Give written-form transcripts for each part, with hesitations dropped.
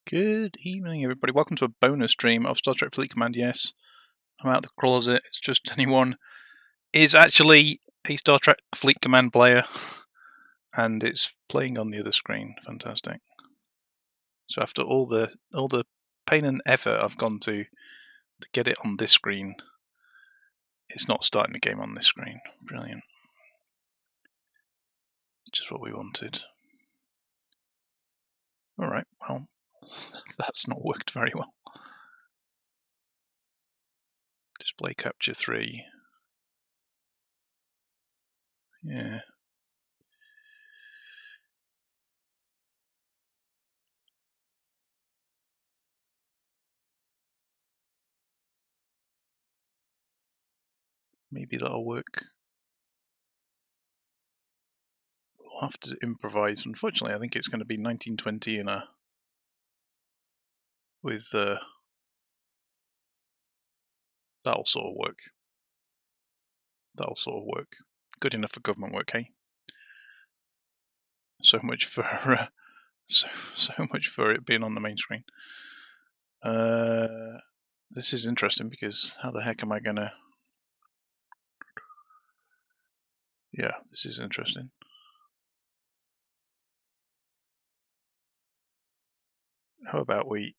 Good evening, everybody. Welcome to a bonus stream of Star Trek Fleet Command. Yes, I'm out the closet. It's just anyone is actually a Star Trek Fleet Command player, and it's playing on the other screen. Fantastic. So after all the pain and effort I've gone to get it on this screen, it's not starting the game on this screen. Brilliant. Just what we wanted. All right. Well, that's not worked very well. Display capture 3. Yeah. Maybe that'll work. We'll have to improvise. Unfortunately, I think it's going to be 1920 in a with that'll sort of work. That'll sort of work. Good enough for government work, hey? So much for so much for it being on the main screen. This is interesting because how the heck am I gonna? Yeah, this is interesting. How about we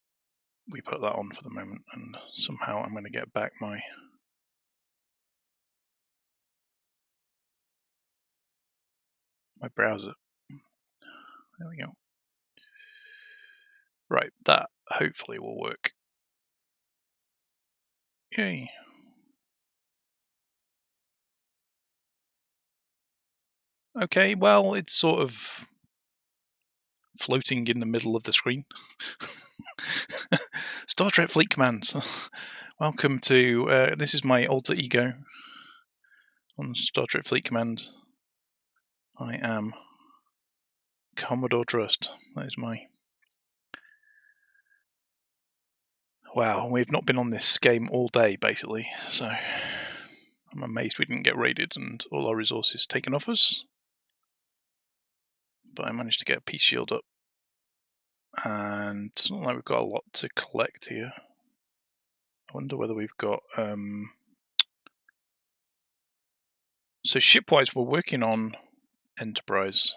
put that on for the moment, and somehow I'm going to get back my browser. There we go. Right, that hopefully will work. Yay. Okay, well, it's sort of floating in the middle of the screen. Star Trek Fleet Commands. Welcome to, this is my alter ego on Star Trek Fleet Command. I am Commodore Trust. That is my... Wow, we've not been on this game all day, basically, so I'm amazed we didn't get raided and all our resources taken off us. But I managed to get a peace shield up. And it's not like we've got a lot to collect here. I wonder whether we've got... So ship-wise, we're working on Enterprise.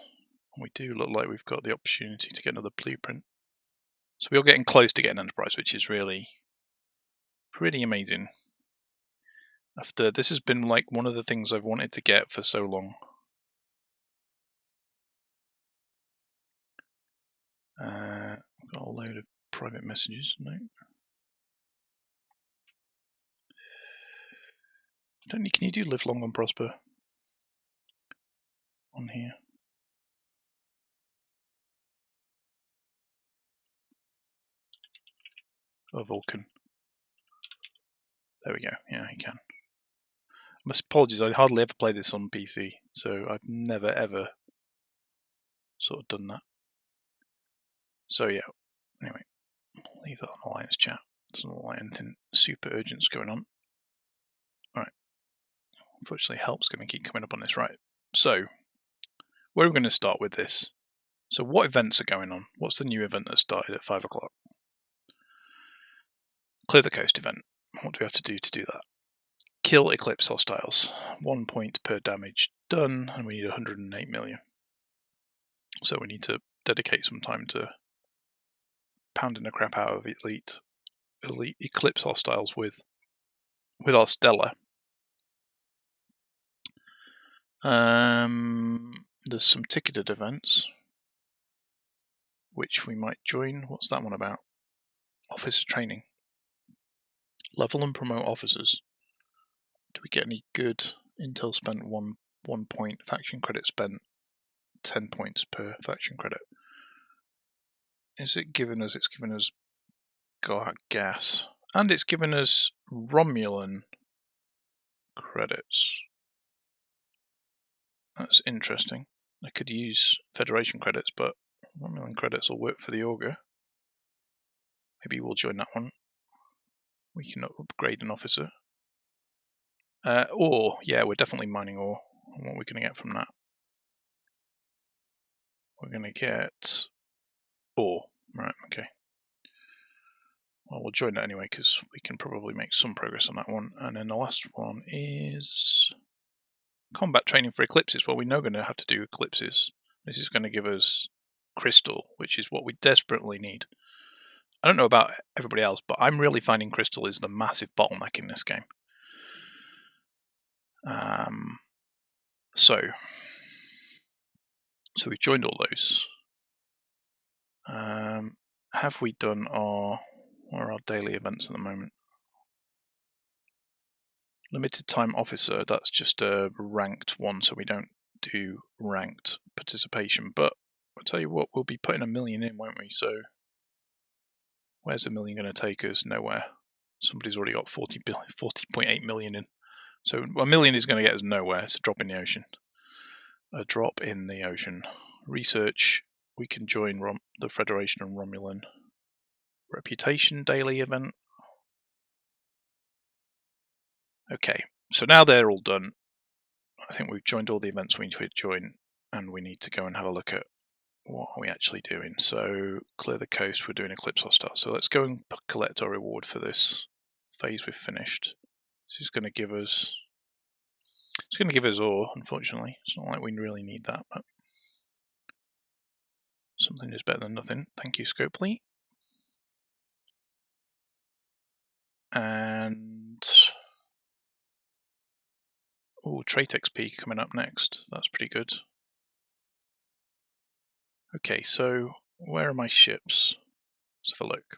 We do look like we've got the opportunity to get another blueprint. So we're getting close to getting Enterprise, which is really pretty amazing. After this has been like one of the things I've wanted to get for so long. Got a load of private messages. No. Can you do live long and prosper on here? Oh, Vulcan. There we go. Yeah, you can. Apologies, I hardly ever play this on PC, so I've never ever sort of done that. So yeah, anyway, leave that on Alliance chat. Doesn't look like anything super urgent's going on. Alright. Unfortunately, help's going to keep coming up on this. Right, so where are we going to start with this? So what events are going on? What's the new event that started at 5 o'clock? Clear the coast event. What do we have to do that? Kill Eclipse hostiles. 1 point per damage done, and we need 108 million. So we need to dedicate some time to pounding the crap out of elite Eclipse hostiles with our Stella. There's some ticketed events which we might join. What's that one about? Officer training. Level and promote officers. Do we get any good? Intel spent 1 point. Faction credit spent 10 points per faction credit. Is it giving us? It's giving us gas, and it's giving us Romulan credits. That's interesting. I could use Federation credits, but Romulan credits will work for the Augur. Maybe we'll join that one. We can upgrade an officer. Ore, yeah, we're definitely mining ore. And what we're going to get from that? We're going to get ore. Right, okay. Well, we'll join that anyway because we can probably make some progress on that one. And then the last one is combat training for eclipses. Well, we know we're going to have to do eclipses. This is going to give us crystal, which is what we desperately need. I don't know about everybody else, but I'm really finding crystal is the massive bottleneck in this game. So we've joined all those. Have we done where are our daily events at the moment? Limited time officer, that's just a ranked one, so we don't do ranked participation. But I'll tell you what, we'll be putting 1 million in, won't we? So where's 1 million going to take us? Nowhere. Somebody's already got 40.8 million in. So 1 million is going to get us nowhere. It's a drop in the ocean. A drop in the ocean. Research, we can join the Federation of Romulan. Reputation daily event. Okay, so now they're all done. I think we've joined all the events we need to join, and we need to go and have a look at what are we actually doing. So clear the coast, we're doing Eclipse Hostile. So let's go and collect our reward for this phase we've finished. This is going to give us ore, unfortunately. It's not like we really need that, but something is better than nothing. Thank you, Scopely. And trait XP coming up next. That's pretty good. Okay, so where are my ships? Let's have a look.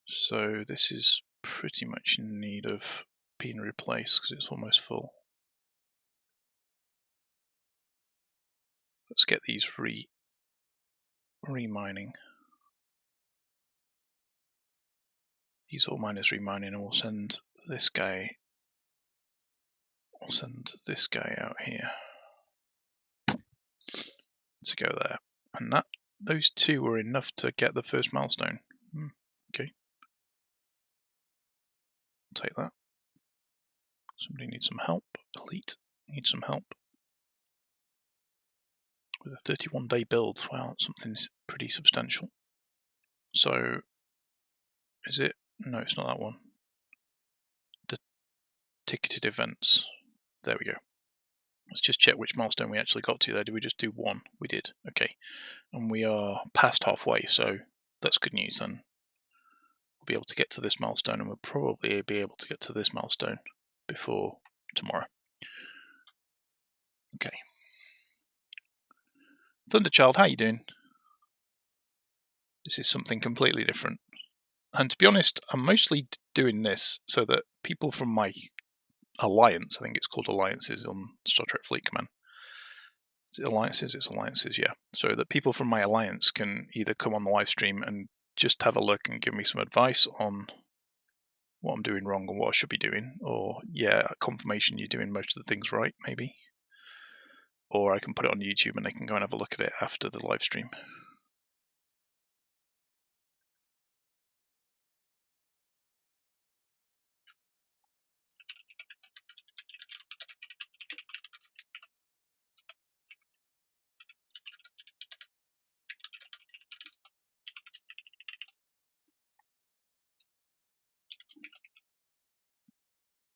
So this is pretty much in need of being replaced because it's almost full. Let's get these remining. These ore miners remining, and we'll send this guy. We'll send this guy out here to go there, and those two were enough to get the first milestone. Okay, I'll take that. Somebody needs some help. Elite needs some help with a 31-day build. Wow, something's pretty substantial. So, is it? No, it's not that one. The ticketed events. There we go. Let's just check which milestone we actually got to there. Did we just do one? We did. Okay. And we are past halfway, so that's good news then. We'll be able to get to this milestone, and we'll probably be able to get to this milestone before tomorrow. Okay. Thunderchild, how you doing? This is something completely different. And to be honest, I'm mostly doing this so that people from my alliance, I think it's called alliances on Star Trek Fleet Command. Is it alliances? It's alliances, yeah. So that people from my alliance can either come on the live stream and just have a look and give me some advice on what I'm doing wrong and what I should be doing, or confirmation you're doing most of the things right, maybe. Or I can put it on YouTube and they can go and have a look at it after the live stream.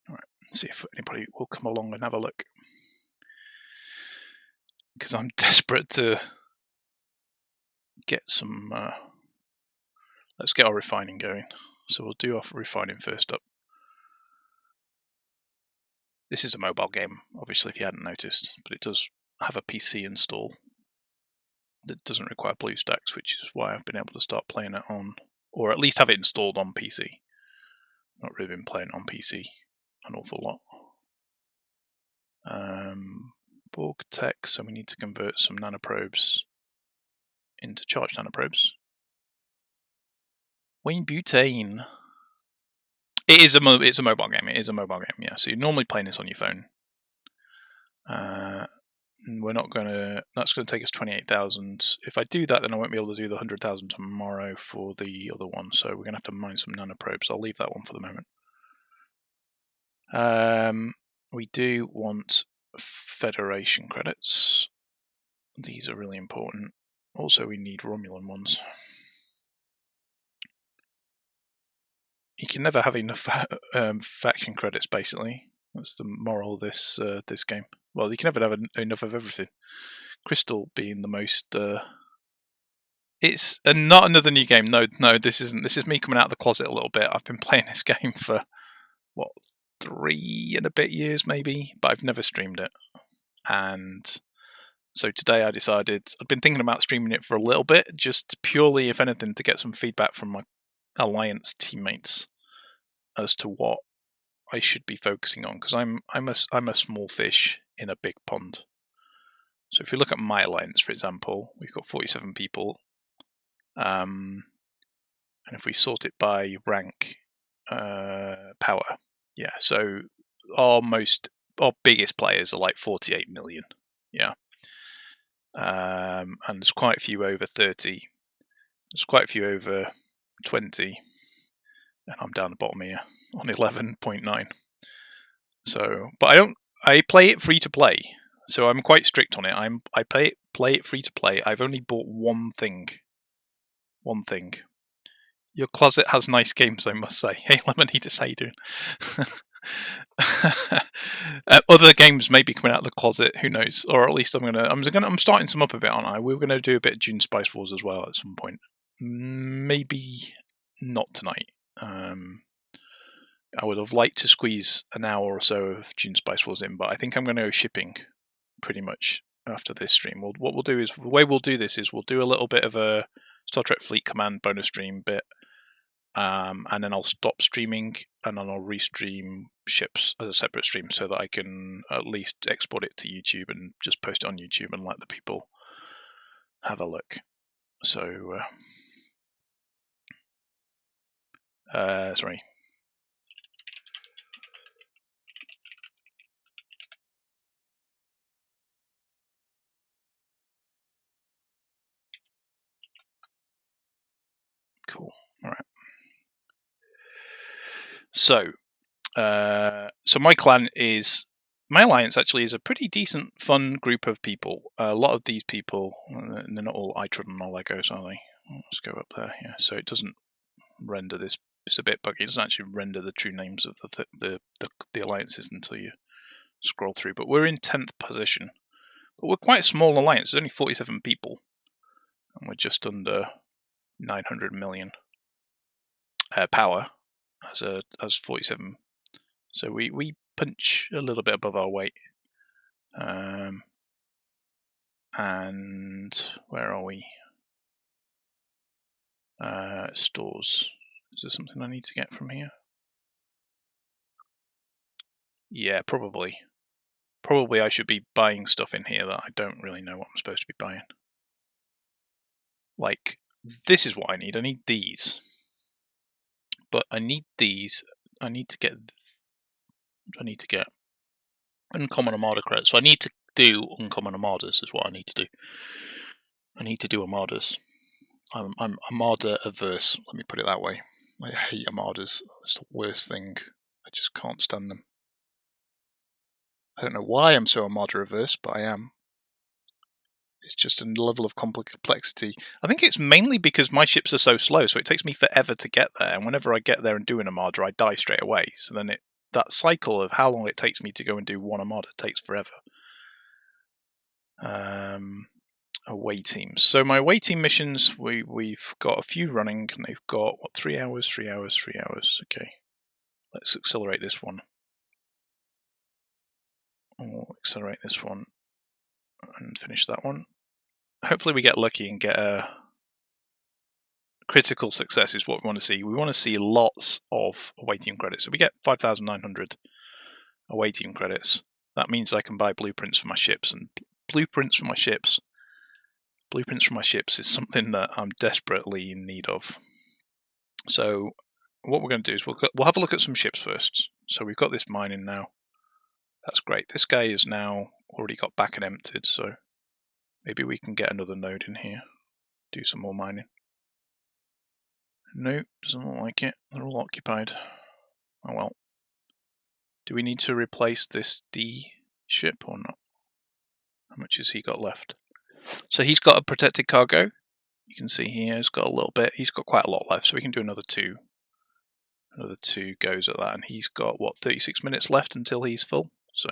Alright, let's see if anybody will come along and have a look. Because I'm desperate to get some... let's get our refining going. So we'll do our refining first up. This is a mobile game, obviously, if you hadn't noticed, but it does have a PC install that doesn't require BlueStacks, which is why I've been able to start playing it on, or at least have it installed on PC. Not really been playing on PC an awful lot. Borg tech, so we need to convert some nanoprobes into charged nanoprobes. Wayne Butane. It's a mobile game. It is a mobile game, yeah. So you're normally playing this on your phone. We're not gonna. That's gonna take us 28,000. If I do that, then I won't be able to do the 100,000 tomorrow for the other one. So we're gonna have to mine some nanoprobes. I'll leave that one for the moment. We do want Federation credits. These are really important. Also, we need Romulan ones. you can never have enough faction credits. Basically, that's the moral of this this game. Well, you can never have enough of everything. Crystal being the most. It's not another new game. No, this isn't. This is me coming out of the closet a little bit. I've been playing this game for what 3 and a bit years, maybe, but I've never streamed it. And so today I decided I've been thinking about streaming it for a little bit, just purely, if anything, to get some feedback from my Alliance teammates as to what I should be focusing on, because I'm a small fish in a big pond. So if you look at my Alliance, for example, we've got 47 people. And if we sort it by rank, power, yeah. So our biggest players are like 48 million, yeah. And there's quite a few over 30. There's quite a few over 20, and I'm down the bottom here on 11.9. So, but I play it free to play, so I'm quite strict on it. I play it free to play. I've only bought one thing. Your closet has nice games, I must say. Hey, Lemonitas, how you doing? Other games may be coming out of the closet. Who knows? Or at least I'm starting some up a bit, aren't I? We're gonna do a bit of June Spice Wars as well at some point. Maybe not tonight. I would have liked to squeeze an hour or so of June Spice Wars in, but I think I'm going to go shipping pretty much after this stream. What we'll do is, the way we'll do this is we'll do a little bit of a Star Trek Fleet Command bonus stream bit, and then I'll stop streaming and then I'll restream ships as a separate stream so that I can at least export it to YouTube and just post it on YouTube and let the people have a look. So, sorry. Cool. All right. So my alliance actually is a pretty decent, fun group of people. A lot of these people, they're not all itron or Legos, are they? Let's go up there. Yeah. So it doesn't render this. It's a bit buggy. It doesn't actually render the true names of the alliances until you scroll through. But we're in 10th position. But we're quite a small alliance. There's only 47 people, and we're just under 900 million power as 47. So we punch a little bit above our weight. And where are we? Stores. Is there something I need to get from here? Yeah, probably. Probably I should be buying stuff in here that I don't really know what I'm supposed to be buying. Like, this is what I need. I need these. But I need these. I need to get Uncommon Armada credits. So I need to do Uncommon Armadas is what I need to do. I need to do Armadas. I'm Armada averse, let me put it that way. I hate Armadas. It's the worst thing. I just can't stand them. I don't know why I'm so Armada averse, but I am. It's just a level of complexity. I think it's mainly because my ships are so slow, so it takes me forever to get there. And whenever I get there and do an Armada, I die straight away. So then that cycle of how long it takes me to go and do one Armada takes forever. Away teams. So my away team missions, we've got a few running, and they've got 3 hours, 3 hours, 3 hours. Okay, let's accelerate this one. We'll accelerate this one and finish that one. Hopefully we get lucky and get a critical success is what we want to see. We want to see lots of away team credits. So we get 5,900 away team credits. That means I can buy blueprints for my ships, and blueprints for my ships is something that I'm desperately in need of. So what we're going to do is we'll have a look at some ships first. So we've got this mining now. That's great. This guy is now already got back and emptied, so maybe we can get another node in here, do some more mining. No, doesn't look like it. They're all occupied. Oh well. Do we need to replace this D ship or not? How much has he got left? So he's got a protected cargo. You can see here he's got a little bit. He's got quite a lot left, so we can do another 2. Another 2 goes at that, and he's got what, 36 minutes left until he's full. So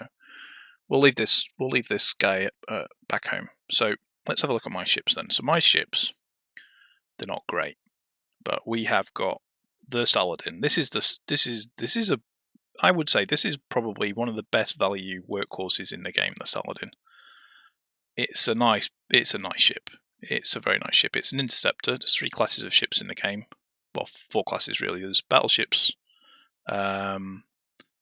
we'll leave this guy back home. So let's have a look at my ships then. So my ships, they're not great, but we have got the Saladin. I would say this is probably one of the best value workhorses in the game, the Saladin. It's a nice ship. It's a very nice ship. It's an interceptor. There's 3 classes of ships in the game. Well, 4 classes really. There's battleships,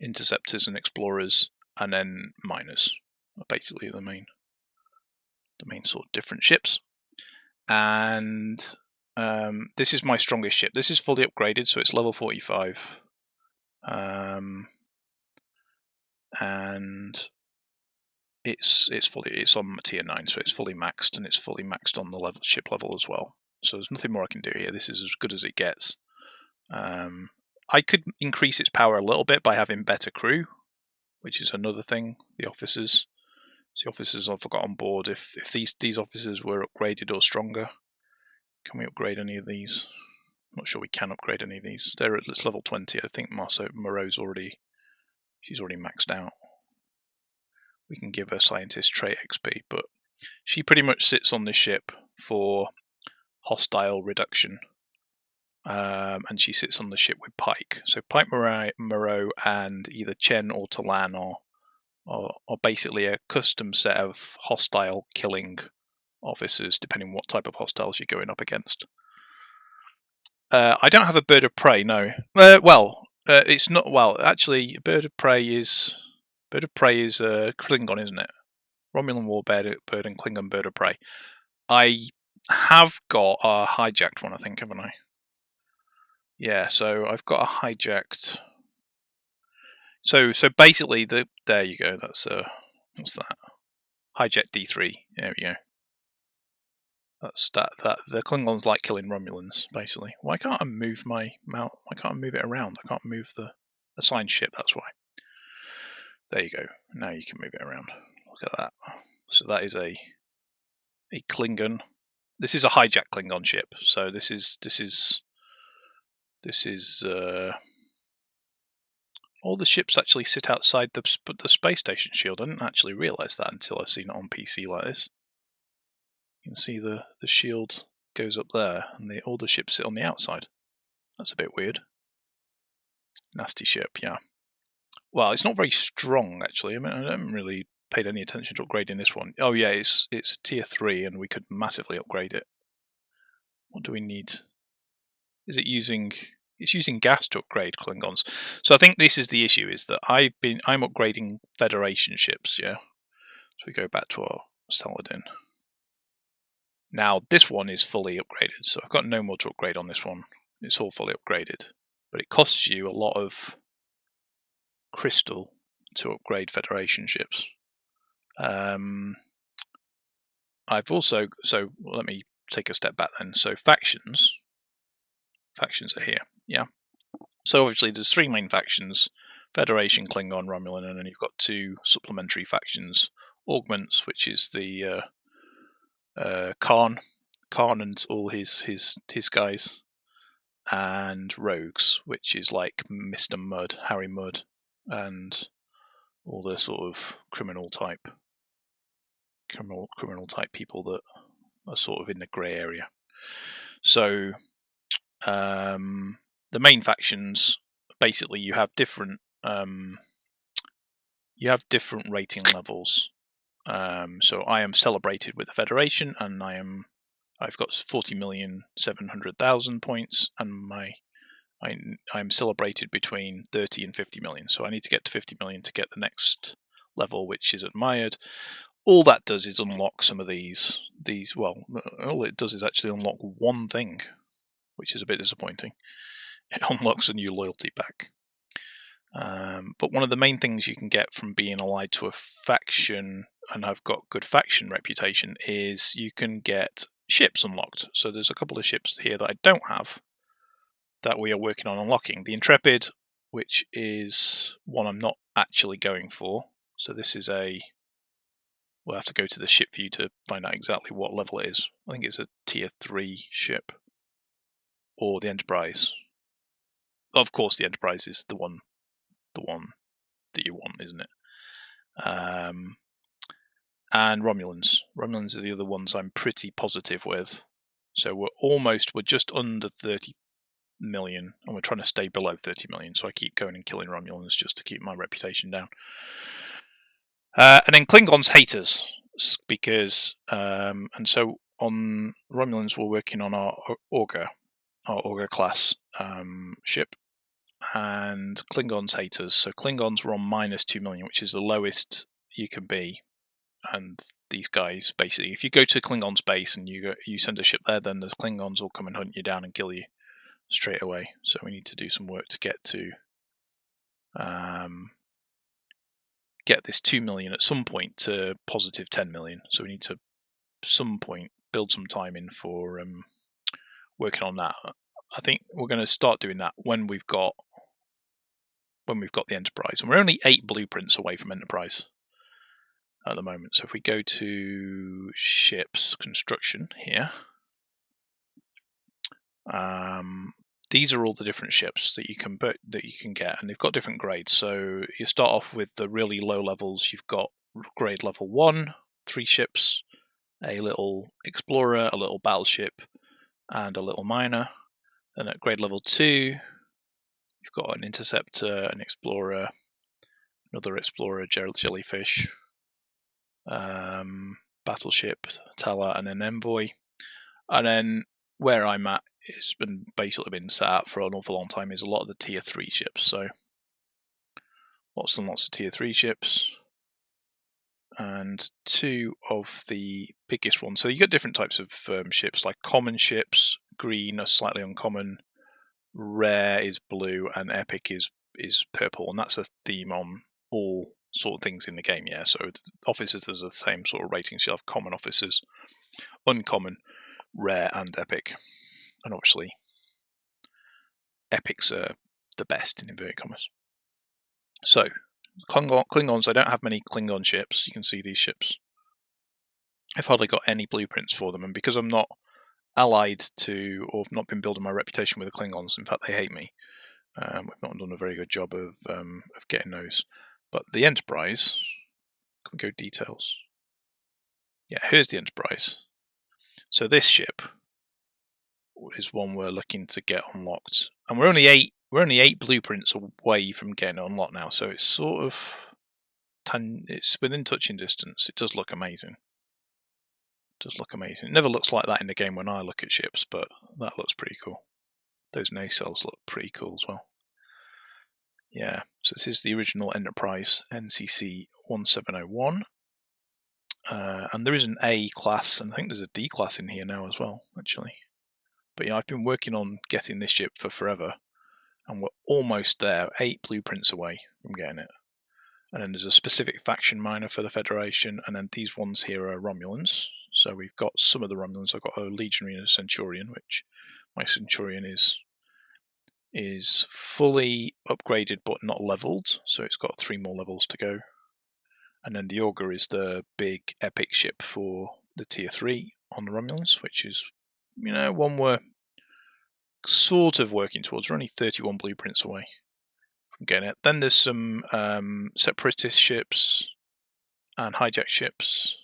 interceptors and explorers, and then miners are basically the main sort of different ships. And this is my strongest ship. This is fully upgraded, so it's level 45. And it's on tier 9, so it's fully maxed, and it's fully maxed on the ship level as well. So there's nothing more I can do here. This is as good as it gets. I could increase its power a little bit by having better crew, which is another thing. The officers I've got on board. If these officers were upgraded or stronger, can we upgrade any of these? I'm not sure we can upgrade any of these. They're at level 20. I think Moreau's she's already maxed out. We can give her scientist trait XP, but she pretty much sits on this ship for hostile reduction. And she sits on the ship with Pike. So Pike, Moreau, and either Chen or Talan are basically a custom set of hostile killing officers, depending what type of hostiles you're going up against. I don't have a bird of prey, no. It's not. Well, actually, bird of prey is Klingon, isn't it? Romulan warbird and Klingon bird of prey. I have got a hijacked one, I think, haven't I? Yeah, so I've got a hijacked. So basically, there you go. That's what's that? Hijacked D3. There we go. That's that. The Klingons like killing Romulans, basically. Why can't I move my mount? Why can't I move it around? I can't move the assigned ship. That's why. There you go. Now you can move it around. Look at that. So that is a Klingon. This is a hijacked Klingon ship. So this is all the ships actually sit outside the space station shield. I didn't actually realise that until I've seen it on PC like this. You can see the shield goes up there, and all the ships sit on the outside. That's a bit weird. Nasty ship, yeah. Well, it's not very strong actually. I mean, I haven't really paid any attention to upgrading this one. Oh yeah, it's tier 3, and we could massively upgrade it. What do we need? Is it using? It's using gas to upgrade Klingons. So I think this is the issue: is that I'm upgrading Federation ships. Yeah. So we go back to our Saladin. Now this one is fully upgraded, so I've got no more to upgrade on this one. It's all fully upgraded, but it costs you a lot of crystal to upgrade Federation ships. I've also, so let me take a step back then. So factions are here, yeah. So obviously there's 3 main factions: Federation, Klingon, Romulan, and then you've got 2 supplementary factions: Augments, which is the Khan and all his guys, and Rogues, which is like Mr. Mudd, Harry Mudd, and all the sort of criminal type people that are sort of in the grey area. So the main factions, basically, you have different rating levels. So I am celebrated with the Federation, and I've got 40,700,000 points, and I'm celebrated between 30 and 50 million. So I need to get to 50 million to get the next level, which is admired. All that does is unlock some of these. Well, all it does is actually unlock one thing, which is a bit disappointing. It unlocks a new loyalty pack. But one of the main things you can get from being allied to a faction, and I've got good faction reputation, is you can get ships unlocked. So there's a couple of ships here that I don't have that we are working on unlocking. The Intrepid, which is one I'm not actually going for. So this is we'll have to go to the ship view to find out exactly what level it is. I think it's a tier 3 ship. Or the Enterprise. of course, the Enterprise is the one that you want, isn't it? And Romulans. Romulans are the other ones I'm pretty positive with. So we're just under 30 million, and we're trying to stay below 30 million. So I keep going and killing Romulans just to keep my reputation down. And then Klingons hate us because, and so on Romulans we're working on our Augur class ship, and Klingons hate us. So Klingons were on -2 million, which is the lowest you can be. And these guys, basically, if you go to Klingon's base and you send a ship there, then the Klingons will come and hunt you down and kill you straight away. So we need to do some work to get this 2 million at some point to positive 10 million. So we need to, some point, build some time in for working on that. I think we're going to start doing that when we've got the Enterprise, and we're only 8 blueprints away from Enterprise at the moment. So if we go to ships construction here, these are all the different ships that you can get, and they've got different grades. So you start off with the really low levels. You've got grade level 1, 3 ships, a little explorer, a little battleship, and a little miner. Then at grade level 2, you've got an interceptor, an explorer, another explorer, jellyfish, battleship, Tala, and an envoy. And then where I'm at, it's basically been sat out for an awful long time, is a lot of the tier 3 ships. So lots and lots of tier 3 ships, and 2 of the biggest ones. So you get different types of ships, like common ships. Green are slightly uncommon, rare is blue, and epic is purple, and that's a theme on all sort of things in the game. Yeah, so officers are the same sort of ratings. You have common officers, uncommon, rare, and epic. And obviously epics are the best in inverted commas. So Klingons, I don't have many Klingon ships. You can see these ships. I've hardly got any blueprints for them, and because I'm not allied to, or have not been building my reputation with the Klingons, in fact they hate me, we've not done a very good job of getting those. But the Enterprise, can we go details? Yeah, here's the Enterprise. So this ship is one we're looking to get unlocked, and we're only 8 blueprints away from getting it unlocked now. So it's sort of it's within touching distance. It does look amazing. It never looks like that in the game when I look at ships, but that looks pretty cool. Those nacelles look pretty cool as well. Yeah, so this is the original Enterprise NCC 1701. And there is an A class, and I think there's a D class in here now as well, actually. But yeah, I've been working on getting this ship for forever, and we're almost there, 8 blueprints away from getting it. And then there's a specific faction miner for the Federation, and then these ones here are Romulans. So we've got some of the Romulans. I've got a Legionary and a Centurion, which my Centurion is fully upgraded but not leveled, so it's got 3 more levels to go. And then the Augur is the big epic ship for the tier 3 on the Romulans, which is, one we're sort of working towards. We're only 31 blueprints away from getting it. Then there's some separatist ships and hijack ships,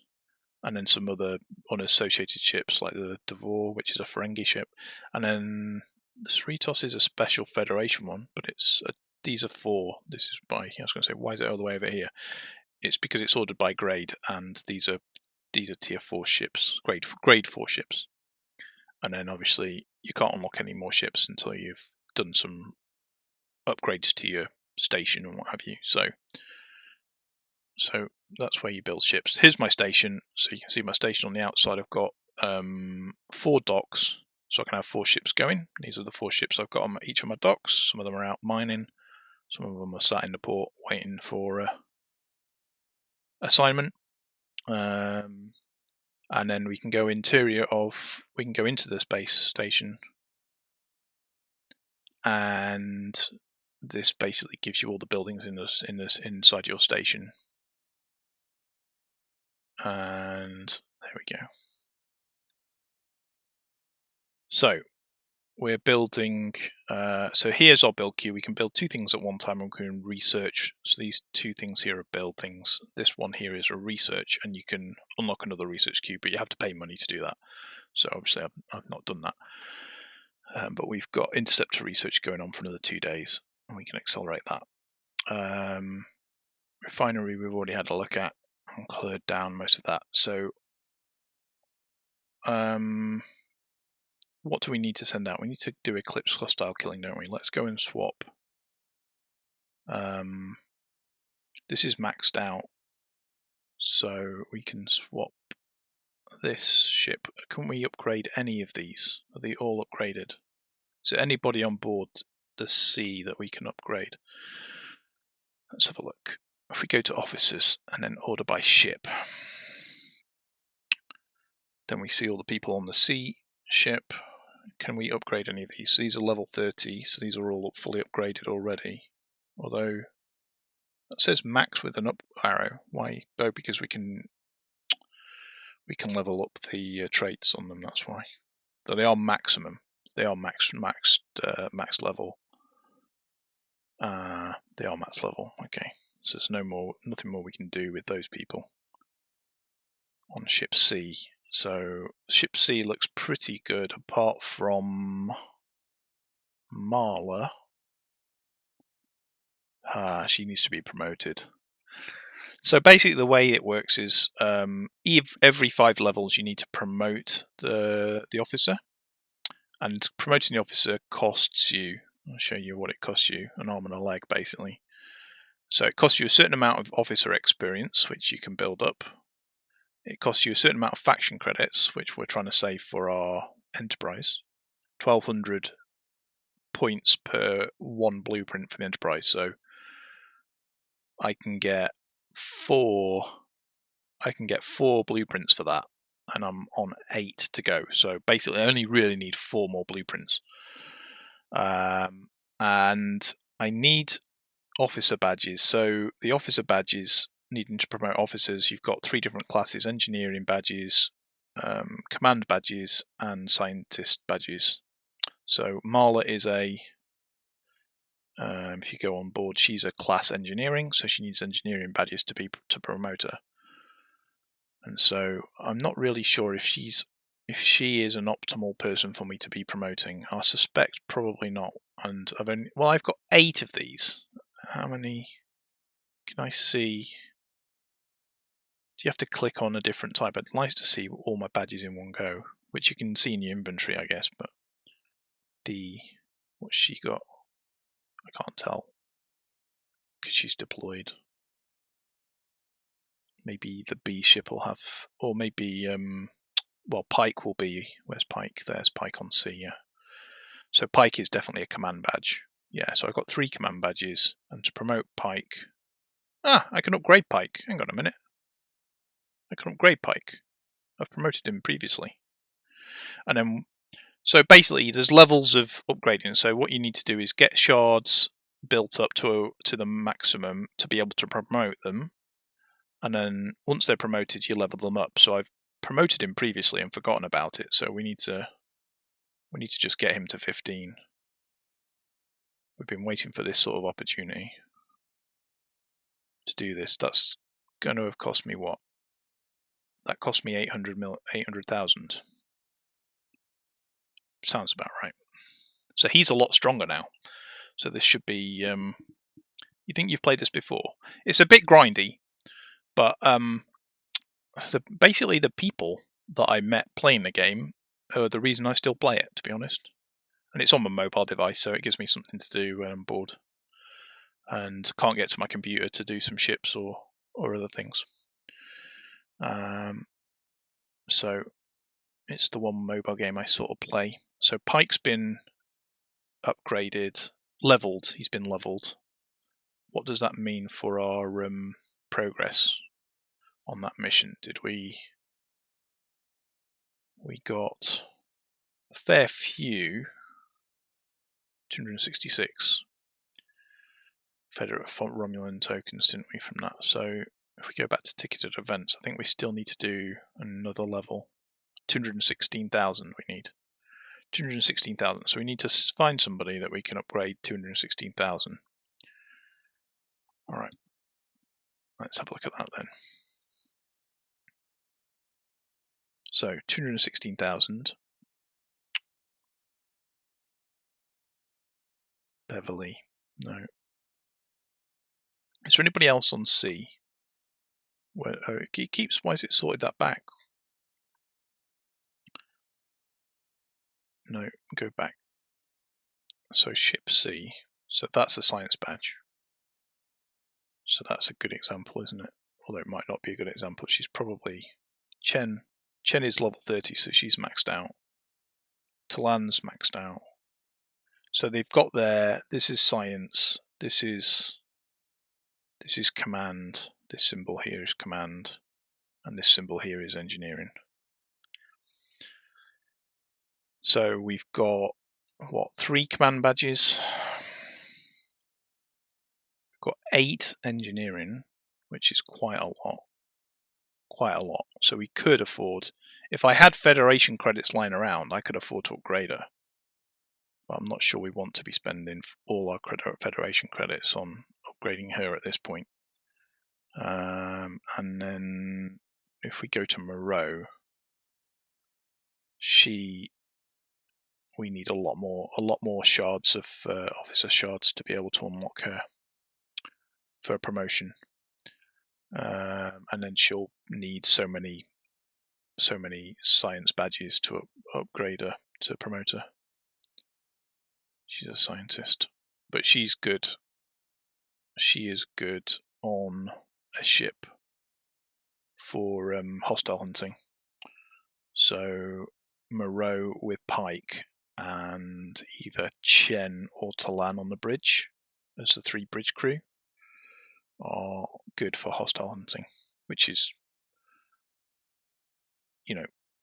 and then some other unassociated ships like the Devor, which is a Ferengi ship, and then the Cerritos is a special Federation one, but these are 4. This is by, I was going to say, why is it all the way over here? It's because it's ordered by grade, and these are tier 4 ships, grade 4 ships. And then obviously you can't unlock any more ships until you've done some upgrades to your station and what have you. So that's where you build ships. Here's my station. So you can see my station on the outside. I've got 4 docks, so I can have 4 ships going. These are the 4 ships I've got on each of my docks. Some of them are out mining. Some of them are sat in the port waiting for assignment. And then we can go into the space station, and this basically gives you all the buildings inside your station. And there we go. So we're building, so here's our build queue. We can build 2 things at one time and we can research. So these 2 things here are build things. This one here is a research, and you can unlock another research queue, but you have to pay money to do that. So obviously I've not done that. But we've got interceptor research going on for another 2 days, and we can accelerate that. Refinery we've already had a look at and cleared down most of that. So what do we need to send out? We need to do Eclipse hostile killing, don't we? Let's go and swap. This is maxed out, so we can swap this ship. Can we upgrade any of these? Are they all upgraded? Is there anybody on board the sea that we can upgrade? Let's have a look. If we go to officers and then order by ship, then we see all the people on the sea ship. Can we upgrade any of these? So these are level 30, so these are all fully upgraded already. Although that says max with an up arrow. Why? Oh, because we can level up the traits on them. That's why. So they are maximum. They are max level. They are max level. Okay. So there's nothing more we can do with those people on ship C. So ship C looks pretty good, apart from Marla. She needs to be promoted. So basically the way it works is every 5 levels you need to promote the officer, and promoting the officer costs you, I'll show you what it costs you, an arm and a leg basically. So it costs you a certain amount of officer experience, which you can build up. It costs you a certain amount of faction credits, which we're trying to save for our enterprise. 1200 points per 1 blueprint for the enterprise. So I can get 4 blueprints for that, and I'm on 8 to go. So basically I only really need 4 more blueprints. And I need officer badges. So the officer badges, needing to promote officers, you've got 3 different classes: engineering badges, command badges, and scientist badges. So Marla is if you go on board, she's a class engineering, so she needs engineering badges to promote her. And so I'm not really sure if she is an optimal person for me to be promoting. I suspect probably not. And I've got 8 of these. How many can I see? Do you have to click on a different type? I'd like to see all my badges in one go, which you can see in your inventory, I guess. But what's she got? I can't tell because she's deployed. Maybe the B ship will have, or maybe Pike will be. Where's Pike? There's Pike on C. Yeah. So Pike is definitely a command badge. Yeah. So I've got 3 command badges, and to promote Pike, I can upgrade Pike. Hang on a minute. I can upgrade Pike. I've promoted him previously. And then, so basically there's levels of upgrading. So what you need to do is get shards built up to the maximum to be able to promote them. And then once they're promoted, you level them up. So I've promoted him previously and forgotten about it. So we need to just get him to 15. We've been waiting for this sort of opportunity to do this. That's going to have cost me what? That cost me 800,000. Sounds about right. So he's a lot stronger now. So this should be. You think you've played this before? It's a bit grindy, but basically the people that I met playing the game are the reason I still play it, to be honest. And it's on my mobile device, so it gives me something to do when I'm bored and can't get to my computer to do some ships or other things. So it's the one mobile game I sort of play. So Pike's been upgraded, leveled. He's been leveled. What does that mean for our progress on that mission? Did we got a fair few, 266 Federate Romulan tokens, didn't we, from that? So if we go back to ticketed events, I think we still need to do another level. 216,000 we need 216,000. So we need to find somebody that we can upgrade 216,000. All right. Let's have a look at that then. So 216,000. Beverly. No. Is there anybody else on C? Where, oh, it keeps. Why is it sorted that back? No, go back. So ship C. So that's a science badge. So that's a good example, isn't it? Although it might not be a good example. She's probably Chen. Chen is level 30, so she's maxed out. Talan's maxed out. So they've got their. This is science. This is command. This symbol here is command, and this symbol here is engineering. So we've got what, 3 command badges? We've got 8 engineering, which is quite a lot. Quite a lot. So we could afford, if I had Federation credits lying around, I could afford to upgrade her. But I'm not sure we want to be spending all our Federation credits on upgrading her at this point. And then if we go to Moreau, we need a lot more shards of officer shards to be able to unlock her for a promotion. And then she'll need so many science badges to upgrade her, to promote her. She's a scientist, but she's good. She is good on a ship for hostile hunting. So Moreau with Pike and either Chen or Talan on the bridge as the 3 bridge crew are good for hostile hunting, which is,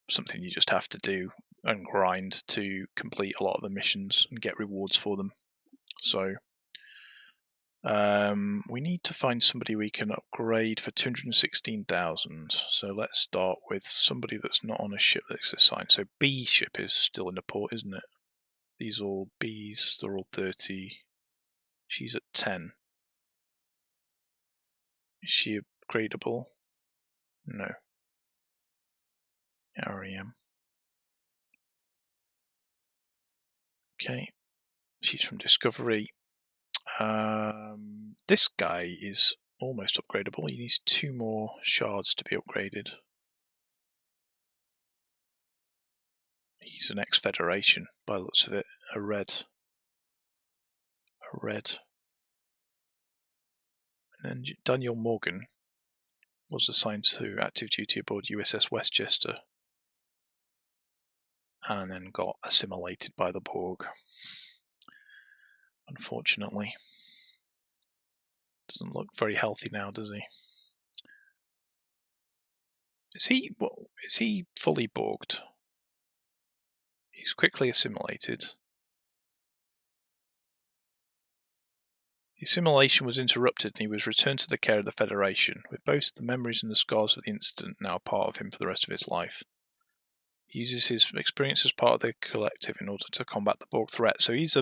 something you just have to do and grind to complete a lot of the missions and get rewards for them. So we need to find somebody we can upgrade for 216,000. So let's start with somebody that's not on a ship that's assigned. So B ship is still in the port, isn't it? These are all Bs, they're all 30. She's at 10. Is she upgradable? No. REM. Okay. She's from Discovery. This guy is almost upgradable. He needs 2 more shards to be upgraded. He's an ex-Federation by the looks of it. A red. And then Daniel Morgan was assigned to active duty aboard USS Westchester and then got assimilated by the Borg. Unfortunately. Doesn't look very healthy now, does he? Is he fully Borged? He's quickly assimilated. The assimilation was interrupted and he was returned to the care of the Federation, with both the memories and the scars of the incident now part of him for the rest of his life. He uses his experience as part of the collective in order to combat the Borg threat. So he's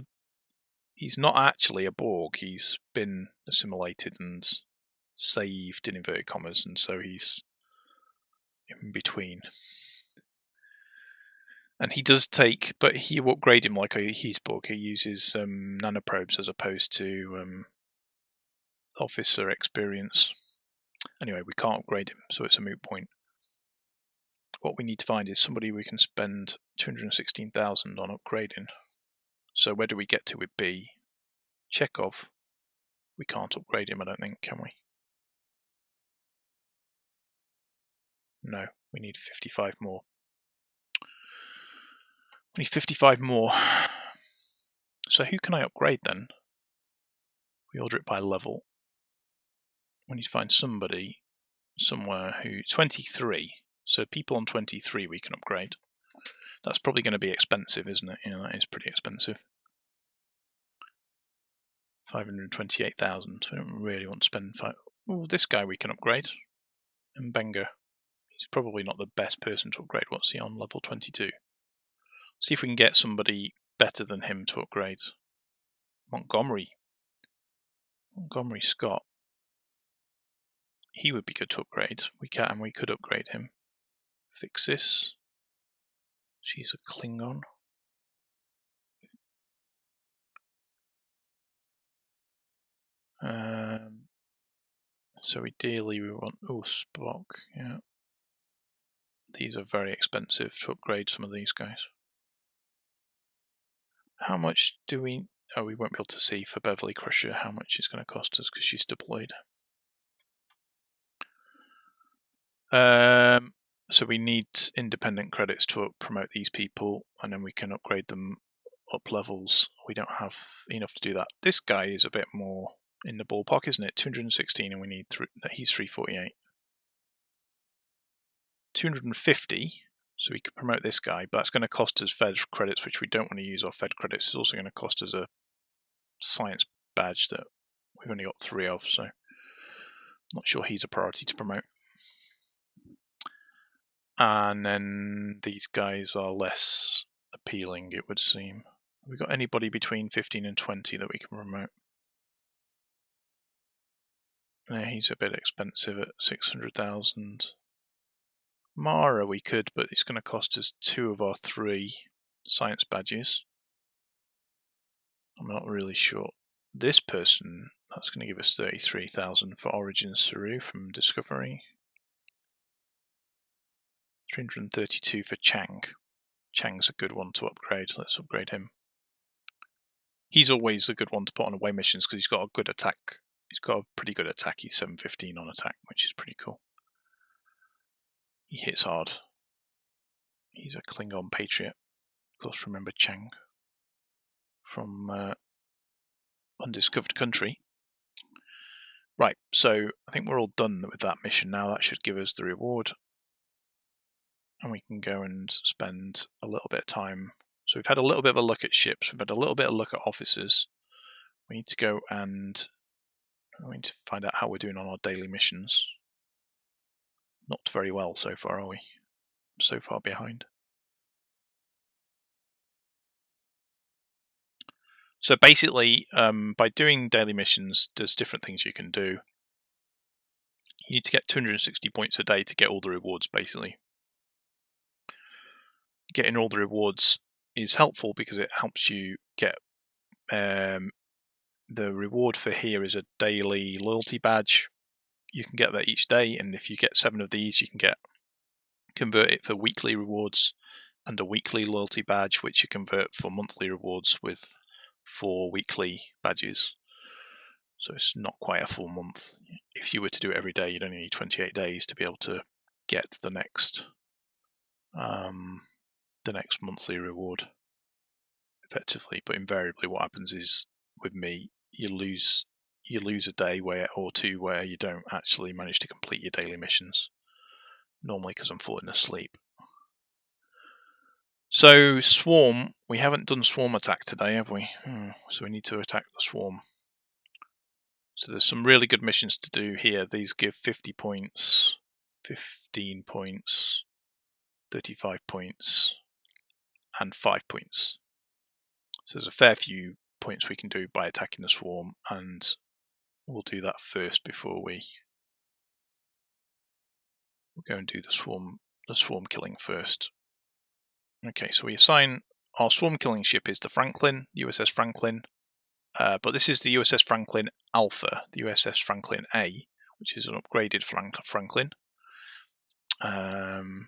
not actually a Borg. He's been assimilated and saved in inverted commas, and so he's in between. And he does take, but he will upgrade him like he's Borg. He uses nanoprobes as opposed to officer experience. Anyway, we can't upgrade him, so it's a moot point. What we need to find is somebody we can spend 216,000 on upgrading. So where do we get to with B? Chekhov. We can't upgrade him, I don't think, can we? No, we need 55 more. We need 55 more. So who can I upgrade then? We order it by level. We need to find somebody somewhere who 23. So people on 23 we can upgrade. That's probably going to be expensive, isn't it? Yeah, that is pretty expensive. 528,000. We don't really want to spend 5. Oh, this guy we can upgrade. Mbenga. He's probably not the best person to upgrade. What's he on? Level 22. See if we can get somebody better than him to upgrade. Montgomery Scott. He would be good to upgrade. We could upgrade him. Fix this. She's a Klingon. So ideally we want Spock. Yeah. These are very expensive to upgrade some of these guys. How much do we... Oh, we won't be able to see for Beverly Crusher how much it's going to cost us because she's deployed. So we need independent credits to promote these people, and then we can upgrade them up levels. We don't have enough to do that. This guy is a bit more in the ballpark, isn't it? 216, and we need he's 348. 250. So we could promote this guy, but that's going to cost us Fed credits, which we don't want to use. Our Fed credits is also going to cost us a science badge that we've only got 3 of, so I'm not sure he's a priority to promote. And then these guys are less appealing, it would seem. Have we got anybody between 15 and 20 that we can promote? Yeah, he's a bit expensive at 600,000. Mara we could, but it's going to cost us 2 of our 3 science badges. I'm not really sure. This person, that's going to give us 33,000 for Origin Saru from Discovery. 332 for Chang. Chang's a good one to upgrade. Let's upgrade him. He's always a good one to put on away missions because he's got a good attack. He's got a pretty good attack. He's 715 on attack, which is pretty cool. He hits hard. He's a Klingon Patriot. Of course, remember Chang from Undiscovered Country. Right, so I think we're all done with that mission now. That should give us the reward. And we can go and spend a little bit of time. So we've had a little bit of a look at ships. We've had a little bit of a look at officers. We need to go and we need to find out how we're doing on our daily missions. Not very well so far, are we? So far behind. So basically, by doing daily missions, there's different things you can do. You need to get 260 points a day to get all the rewards, basically. Getting all the rewards is helpful because it helps you get... the reward for here is a daily loyalty badge. You can get that each day, and if you get 7 of these, you can convert it for weekly rewards and a weekly loyalty badge, which you convert for monthly rewards with 4 weekly badges. So it's not quite a full month. If you were to do it every day, you'd only need 28 days to be able to get the next monthly reward effectively. But invariably what happens is, with me, you lose a day or 2 where you don't actually manage to complete your daily missions, normally because I'm falling asleep. So Swarm, we haven't done Swarm attack today, have we? So we need to attack the Swarm. So there's some really good missions to do here. These give 50 points, 15 points, 35 points, and 5 points. So there's a fair few points we can do by attacking the Swarm, and we'll do that first before we'll go and do the swarm killing first. Okay, so we assign our swarm killing ship is the Franklin, the USS Franklin. But this is the USS Franklin Alpha, the USS Franklin A, which is an upgraded Franklin. And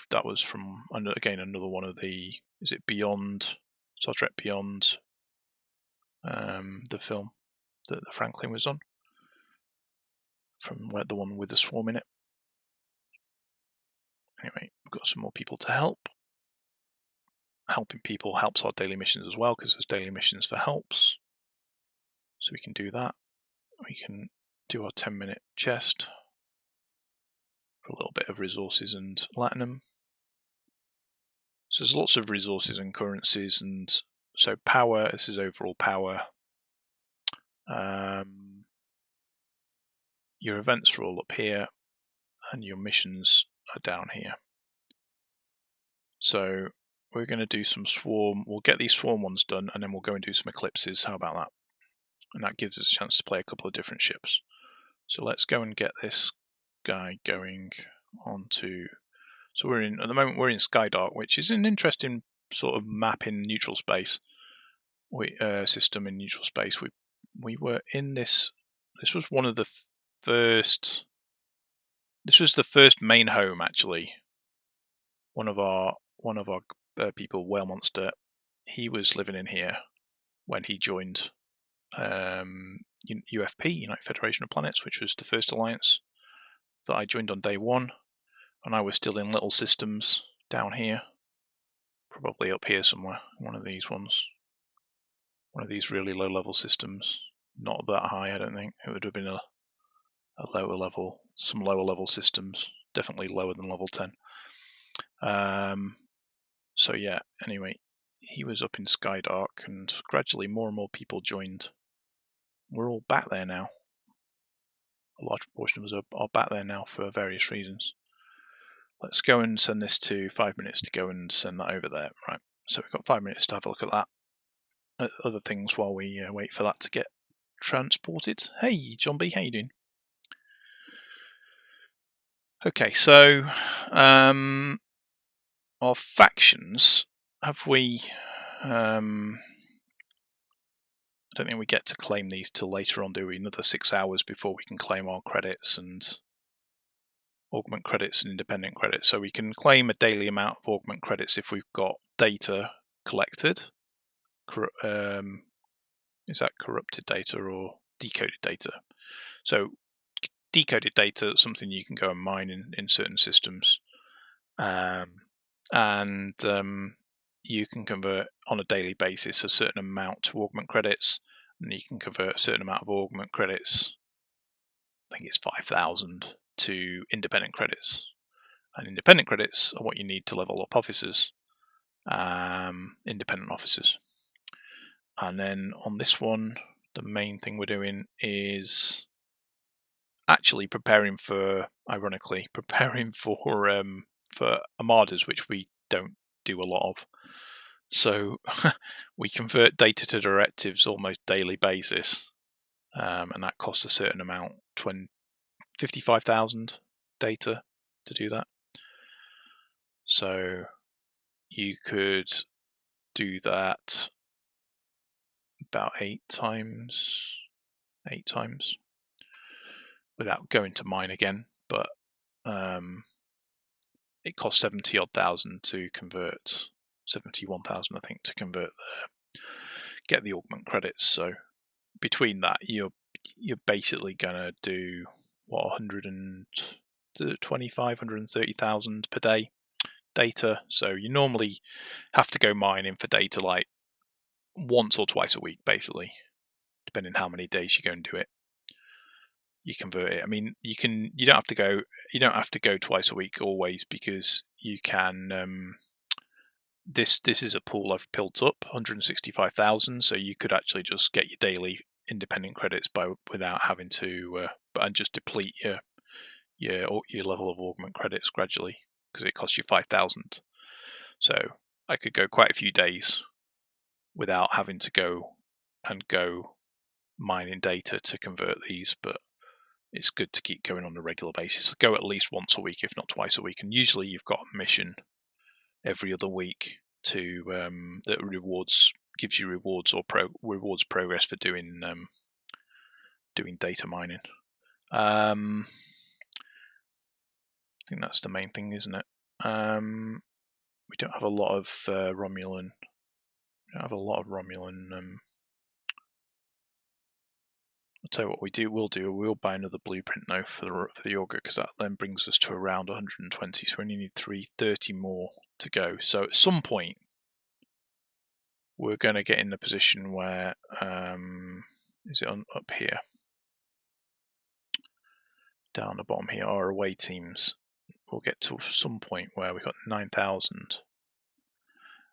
that was from, again, another one of the, is it Beyond, Star Trek Beyond, the film that the Franklin was on, from the one with the swarm in it. Anyway, we've got some more people to help. Helping people helps our daily missions as well, because there's daily missions for helps. So we can do that. We can do our 10-minute chest for a little bit of resources and platinum. So there's lots of resources and currencies, and so power, this is overall power. Your events are all up here, and your missions are down here. So we're going to do some swarm. We'll get these swarm ones done, and then we'll go and do some eclipses. How about that? And that gives us a chance to play a couple of different ships. So let's go and get this guy going onto. So we're in at the moment. We're in Skydark, which is an interesting sort of map in neutral space. System in neutral space. We were in this. This was one of the first. This was the first main home, actually. One of our people, Whale Monster, he was living in here when he joined UFP, United Federation of Planets, which was the first alliance that I joined on day one, and I was still in little systems down here, probably up here somewhere. One of these ones, one of these really low-level systems. Not that high, I don't think. It would have been a lower level, some lower level systems, definitely lower than level 10. So yeah, anyway, he was up in Skydark, and gradually more and more people joined. We're all back there now. A large proportion of us are back there now for various reasons. Let's go and send this to 5 minutes to go and send that over there. Right, so we've got 5 minutes to have a look at that. Other things while we wait for that to get transported. Hey, John B, how you doing? Okay, so our factions, have we... I don't think we get to claim these till later on, do we? Another 6 hours before we can claim our credits and augment credits and independent credits. So we can claim a daily amount of augment credits if we've got data collected. Is that corrupted data or decoded data? So decoded data is something you can go and mine in certain systems. You can convert on a daily basis a certain amount to augment credits, and you can convert a certain amount of augment credits, I think it's 5,000, to independent credits. And independent credits are what you need to level up officers, independent officers. And then on this one, the main thing we're doing is actually preparing for, ironically, preparing for armadas, which we don't do a lot of. So we convert data to directives almost daily basis, and that costs a certain amount, 55,000 data to do that. So you could do that about 8 times without going to mine again, but it costs 70,000 to convert, 71,000 I think, to convert get the augment credits. So between that, you're basically gonna do what, 130,000 per day data. So you normally have to go mining for data like once or twice a week, basically, depending how many days you go and do it. You convert it. I mean, you don't have to go twice a week always, because you can. This is a pool I've built up, 165,000. So you could actually just get your daily independent credits without having to, and just deplete your level of augment credits gradually, because it costs you 5,000. So I could go quite a few days without having to go mining data to convert these, but it's good to keep going on a regular basis. Go at least once a week, if not twice a week, and usually you've got a mission every other week to that gives you rewards or rewards progress for doing data mining. I think that's the main thing, isn't it? We don't have a lot of Romulan. We don't have a lot of Romulan. I'll tell you what we'll buy another blueprint now for the auger, because that then brings us to around 120. So we only need 330 more to go. So at some point, we're going to get in the position where is it up here? Down the bottom here, our away teams. We'll get to some point where we've got 9,000.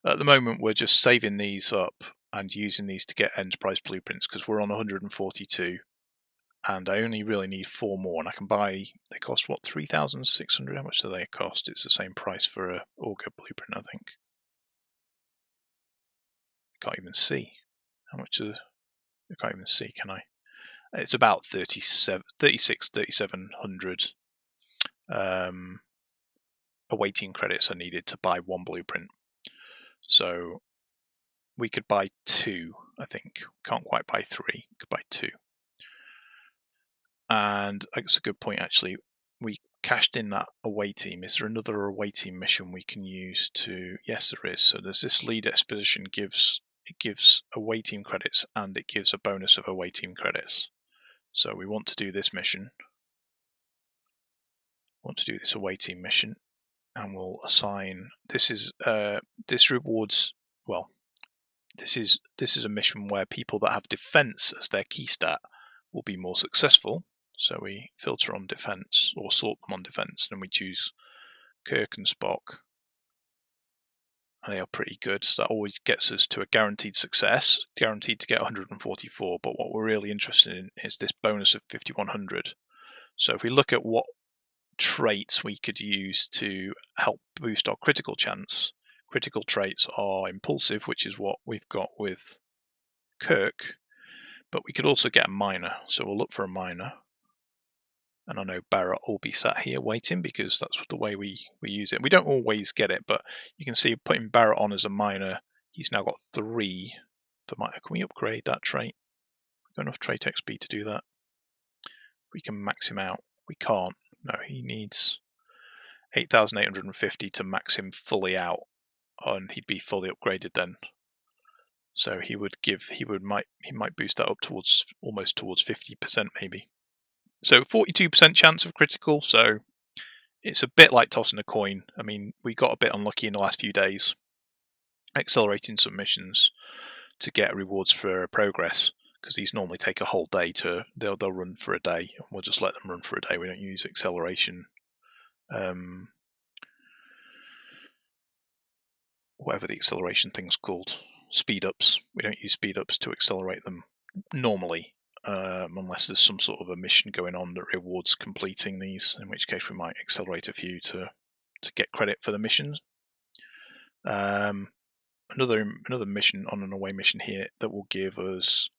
At the moment, we're just saving these up and using these to get enterprise blueprints, because we're on 142, and I only really need 4 more, and I can buy. They cost what, 3,600? How much do they cost? It's the same price for a auger blueprint, I think. can't even see how much. I can't even see, can I? It's about 3,700 awaiting credits are needed to buy one blueprint. So we could buy 2, I think. Can't quite buy 3, we could buy 2. And that's a good point, actually. We cashed in that away team. Is there another away team mission we can use to? Yes, there is. So there's this lead expedition gives away team credits, and it gives a bonus of away team credits. So we want to do this mission. Want to do this away team mission, and we'll assign. This is this rewards. Well, this is a mission where people that have defense as their key stat will be more successful. So we filter on defense, or sort them on defense, and we choose Kirk and Spock. They are pretty good, so that always gets us to a guaranteed success, guaranteed to get 144. But what we're really interested in is this bonus of 5,100. So if we look at what traits we could use to help boost our critical chance, critical traits are impulsive, which is what we've got with Kirk, but we could also get a minor. So we'll look for a minor. And I know Barrett will be sat here waiting because that's the way we use it. We don't always get it, but you can see putting Barrett on as a minor, he's now got 3 for minor. Can we upgrade that trait? We've got enough trait XP to do that. We can max him out. We can't. No, he needs 8,850 to max him fully out, and he'd be fully upgraded then. So he might boost that up towards almost towards 50% maybe. So 42% chance of critical, so it's a bit like tossing a coin. I mean, we got a bit unlucky in the last few days, accelerating some missions to get rewards for progress, because these normally take a whole day to, they'll run for a day, and we'll just let them run for a day. We don't use acceleration, whatever the acceleration thing's called, speed ups. We don't use speed ups to accelerate them normally. Unless there's some sort of a mission going on that rewards completing these, in which case we might accelerate a few to get credit for the missions. Another mission on an away mission here that will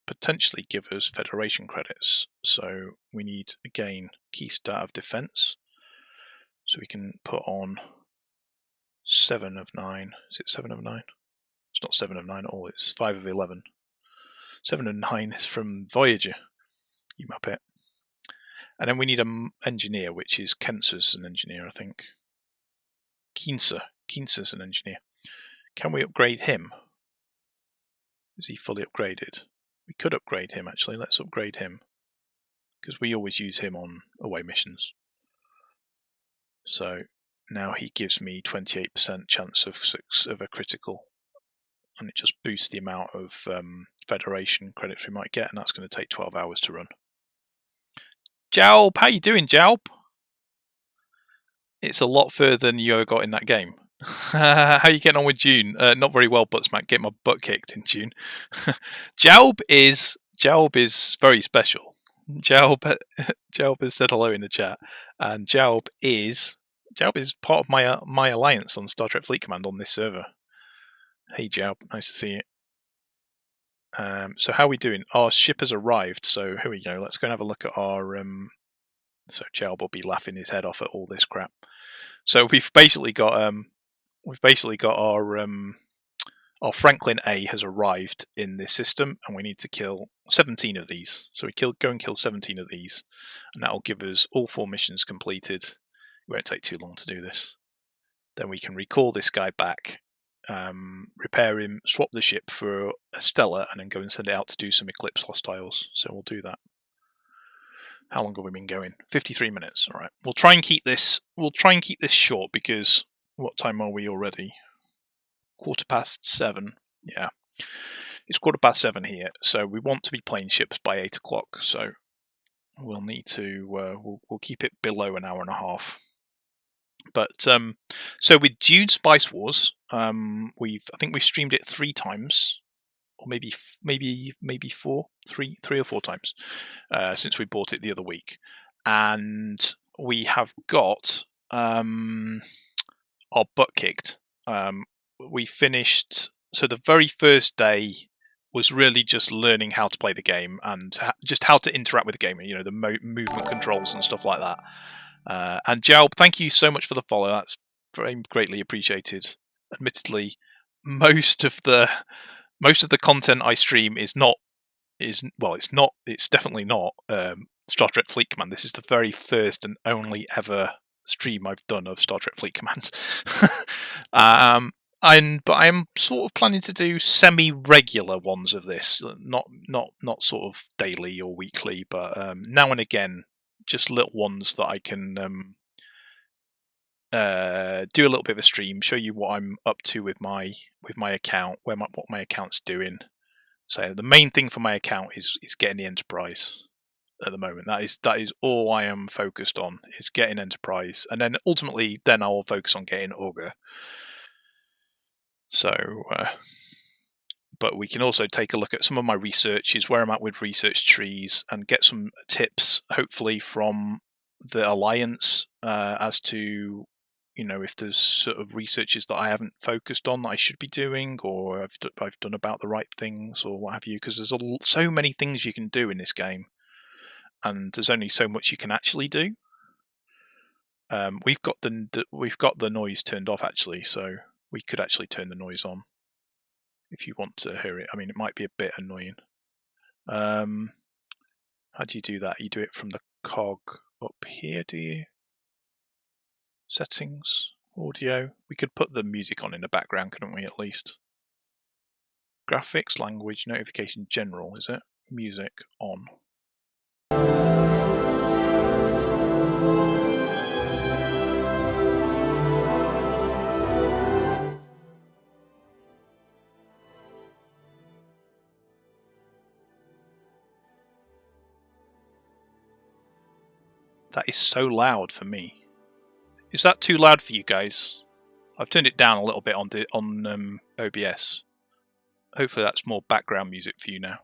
potentially give us Federation credits. So we need, again, key stat of defense. So we can put on 7 of 9. Is it 7 of 9? It's not 7 of 9 at all, it's 5 of 11. 7 and 9 is from Voyager, you muppet. And then we need an engineer, which is Kensa's an engineer, I think. Kensa's an engineer. Can we upgrade him? Is he fully upgraded? We could upgrade him, actually. Let's upgrade him, because we always use him on away missions. So now he gives me 28% chance of a critical, and it just boosts the amount of Federation credits we might get, and that's going to take 12 hours to run. Jalp, how you doing, Jalp? It's a lot further than you ever got in that game. How are you getting on with June? Not very well, Buttsmack. Get my butt kicked in June. Jalp is very special. Jalp has said hello in the chat, and Jalp is part of my alliance on Star Trek Fleet Command on this server. Hey Jalp, nice to see you. So how are we doing? Our ship has arrived, so here we go. Let's go and have a look at our. So Jalp will be laughing his head off at all this crap. So we've basically got our Franklin A has arrived in this system, and we need to kill 17 of these. So we go and kill 17 of these, and that will give us all 4 missions completed. It won't take too long to do this. Then we can recall this guy back, repair him, swap the ship for a Stellar, and then go and send it out to do some Eclipse hostiles. So we'll do that. How long have we been going? 53 minutes. All right. We'll try and keep this short, because what time are we already? 7:15. Yeah, it's 7:15 here. So we want to be playing ships by 8 o'clock. So we'll need to we'll keep it below an hour and a half. But so with Dune Spice Wars, I think we've streamed it 3 times, or maybe 4, 3 or 4 times since we bought it the other week, and we have got our butt kicked. We finished So the very first day was really just learning how to play the game and just how to interact with the game, you know, the movement controls and stuff like that. And Jow, thank you so much for the follow. That's very greatly appreciated. Admittedly, most of the content I stream it's definitely not Star Trek Fleet Command. This is the very first and only ever stream I've done of Star Trek Fleet Command. But I'm sort of planning to do semi-regular ones of this, not sort of daily or weekly, but now and again, just little ones that I can do a little bit of a stream, show you what I'm up to with my account, what my account's doing. So the main thing for my account is getting the Enterprise at the moment. That is all I am focused on, is getting Enterprise, and then ultimately then I will focus on getting Augur. So, but we can also take a look at some of my researches, where I'm at with research trees, and get some tips, hopefully from the Alliance, as to, you know, if there's sort of researches that I haven't focused on that I should be doing, or I've done about the right things, or what have you. Because there's so many things you can do in this game, and there's only so much you can actually do. We've got the noise turned off actually, so we could actually turn the noise on if you want to hear it. I mean, it might be a bit annoying. How do you do that? You do it from the cog up here, do you? Settings, audio. We could put the music on in the background, couldn't we, at least? Graphics, language, notification, general, is it? Music on. That is so loud for me. Is that too loud for you guys? I've turned it down a little bit on OBS. Hopefully that's more background music for you now.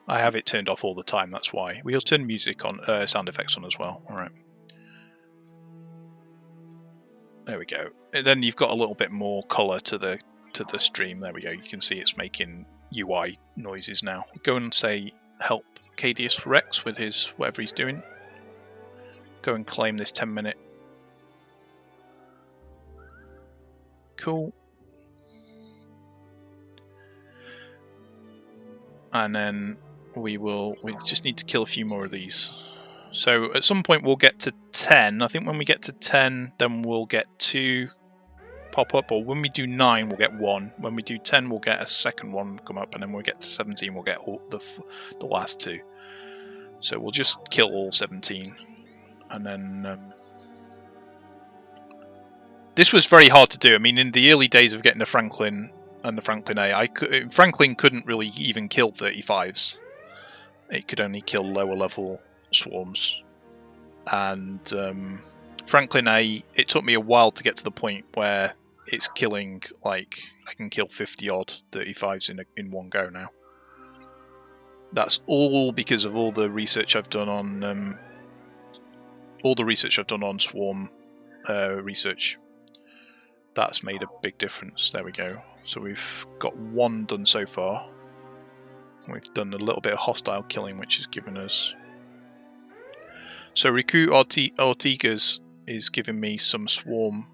I have it turned off all the time, that's why. We'll turn music on, sound effects on as well. Alright. There we go. And then you've got a little bit more colour to the stream. There we go. You can see it's making UI noises now. Go and say help Cadius Rex with his whatever he's doing. Go and claim this 10-minute. Cool. And then we just need to kill a few more of these. So at some point we'll get to 10. I think when we get to 10, then we'll get 2 pop up, or when we do 9, we'll get 1. When we do 10, we'll get a second one come up, and then when we get to 17, we'll get all the last 2. So we'll just kill all 17, and then this was very hard to do. I mean, in the early days of getting the Franklin and the Franklin A, Franklin couldn't really even kill 35s. It could only kill lower level swarms, and Franklin A, it took me a while to get to the point where it's killing, like, I can kill 50 odd 35s in one go now. That's all because of all the research I've done on swarm research. That's made a big difference. There we go. So we've got 1 done so far. We've done a little bit of hostile killing, which has given us. So Recruit Ortigas is giving me some swarm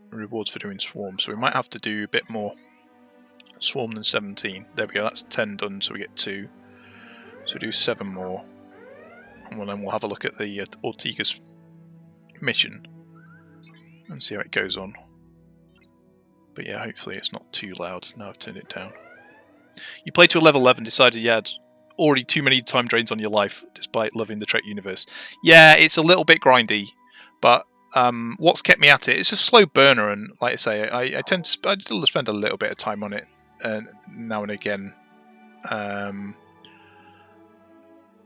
rewards for doing swarm, so we might have to do a bit more swarm than 17. There we go, that's 10 done, so we get 2. So we do 7 more, and then we'll have a look at the Ortigas mission and see how it goes on. But yeah, hopefully it's not too loud. Now I've turned it down. You played to a level 11, decided you had already too many time drains on your life, despite loving the Trek universe. Yeah, it's a little bit grindy, but what's kept me at it? It's a slow burner, and like I say, I tend to spend a little bit of time on it now and again.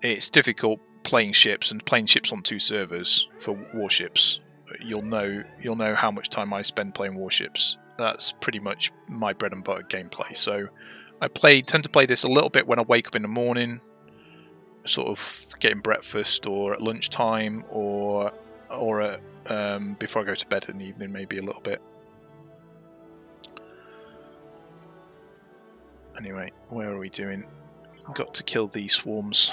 It's difficult playing ships on 2 servers for warships. You'll know how much time I spend playing warships. That's pretty much my bread and butter gameplay. So I tend to play this a little bit when I wake up in the morning, sort of getting breakfast, or at lunchtime, or at, before I go to bed in the evening, maybe a little bit. Anyway, where are we doing? We've got to kill these swarms.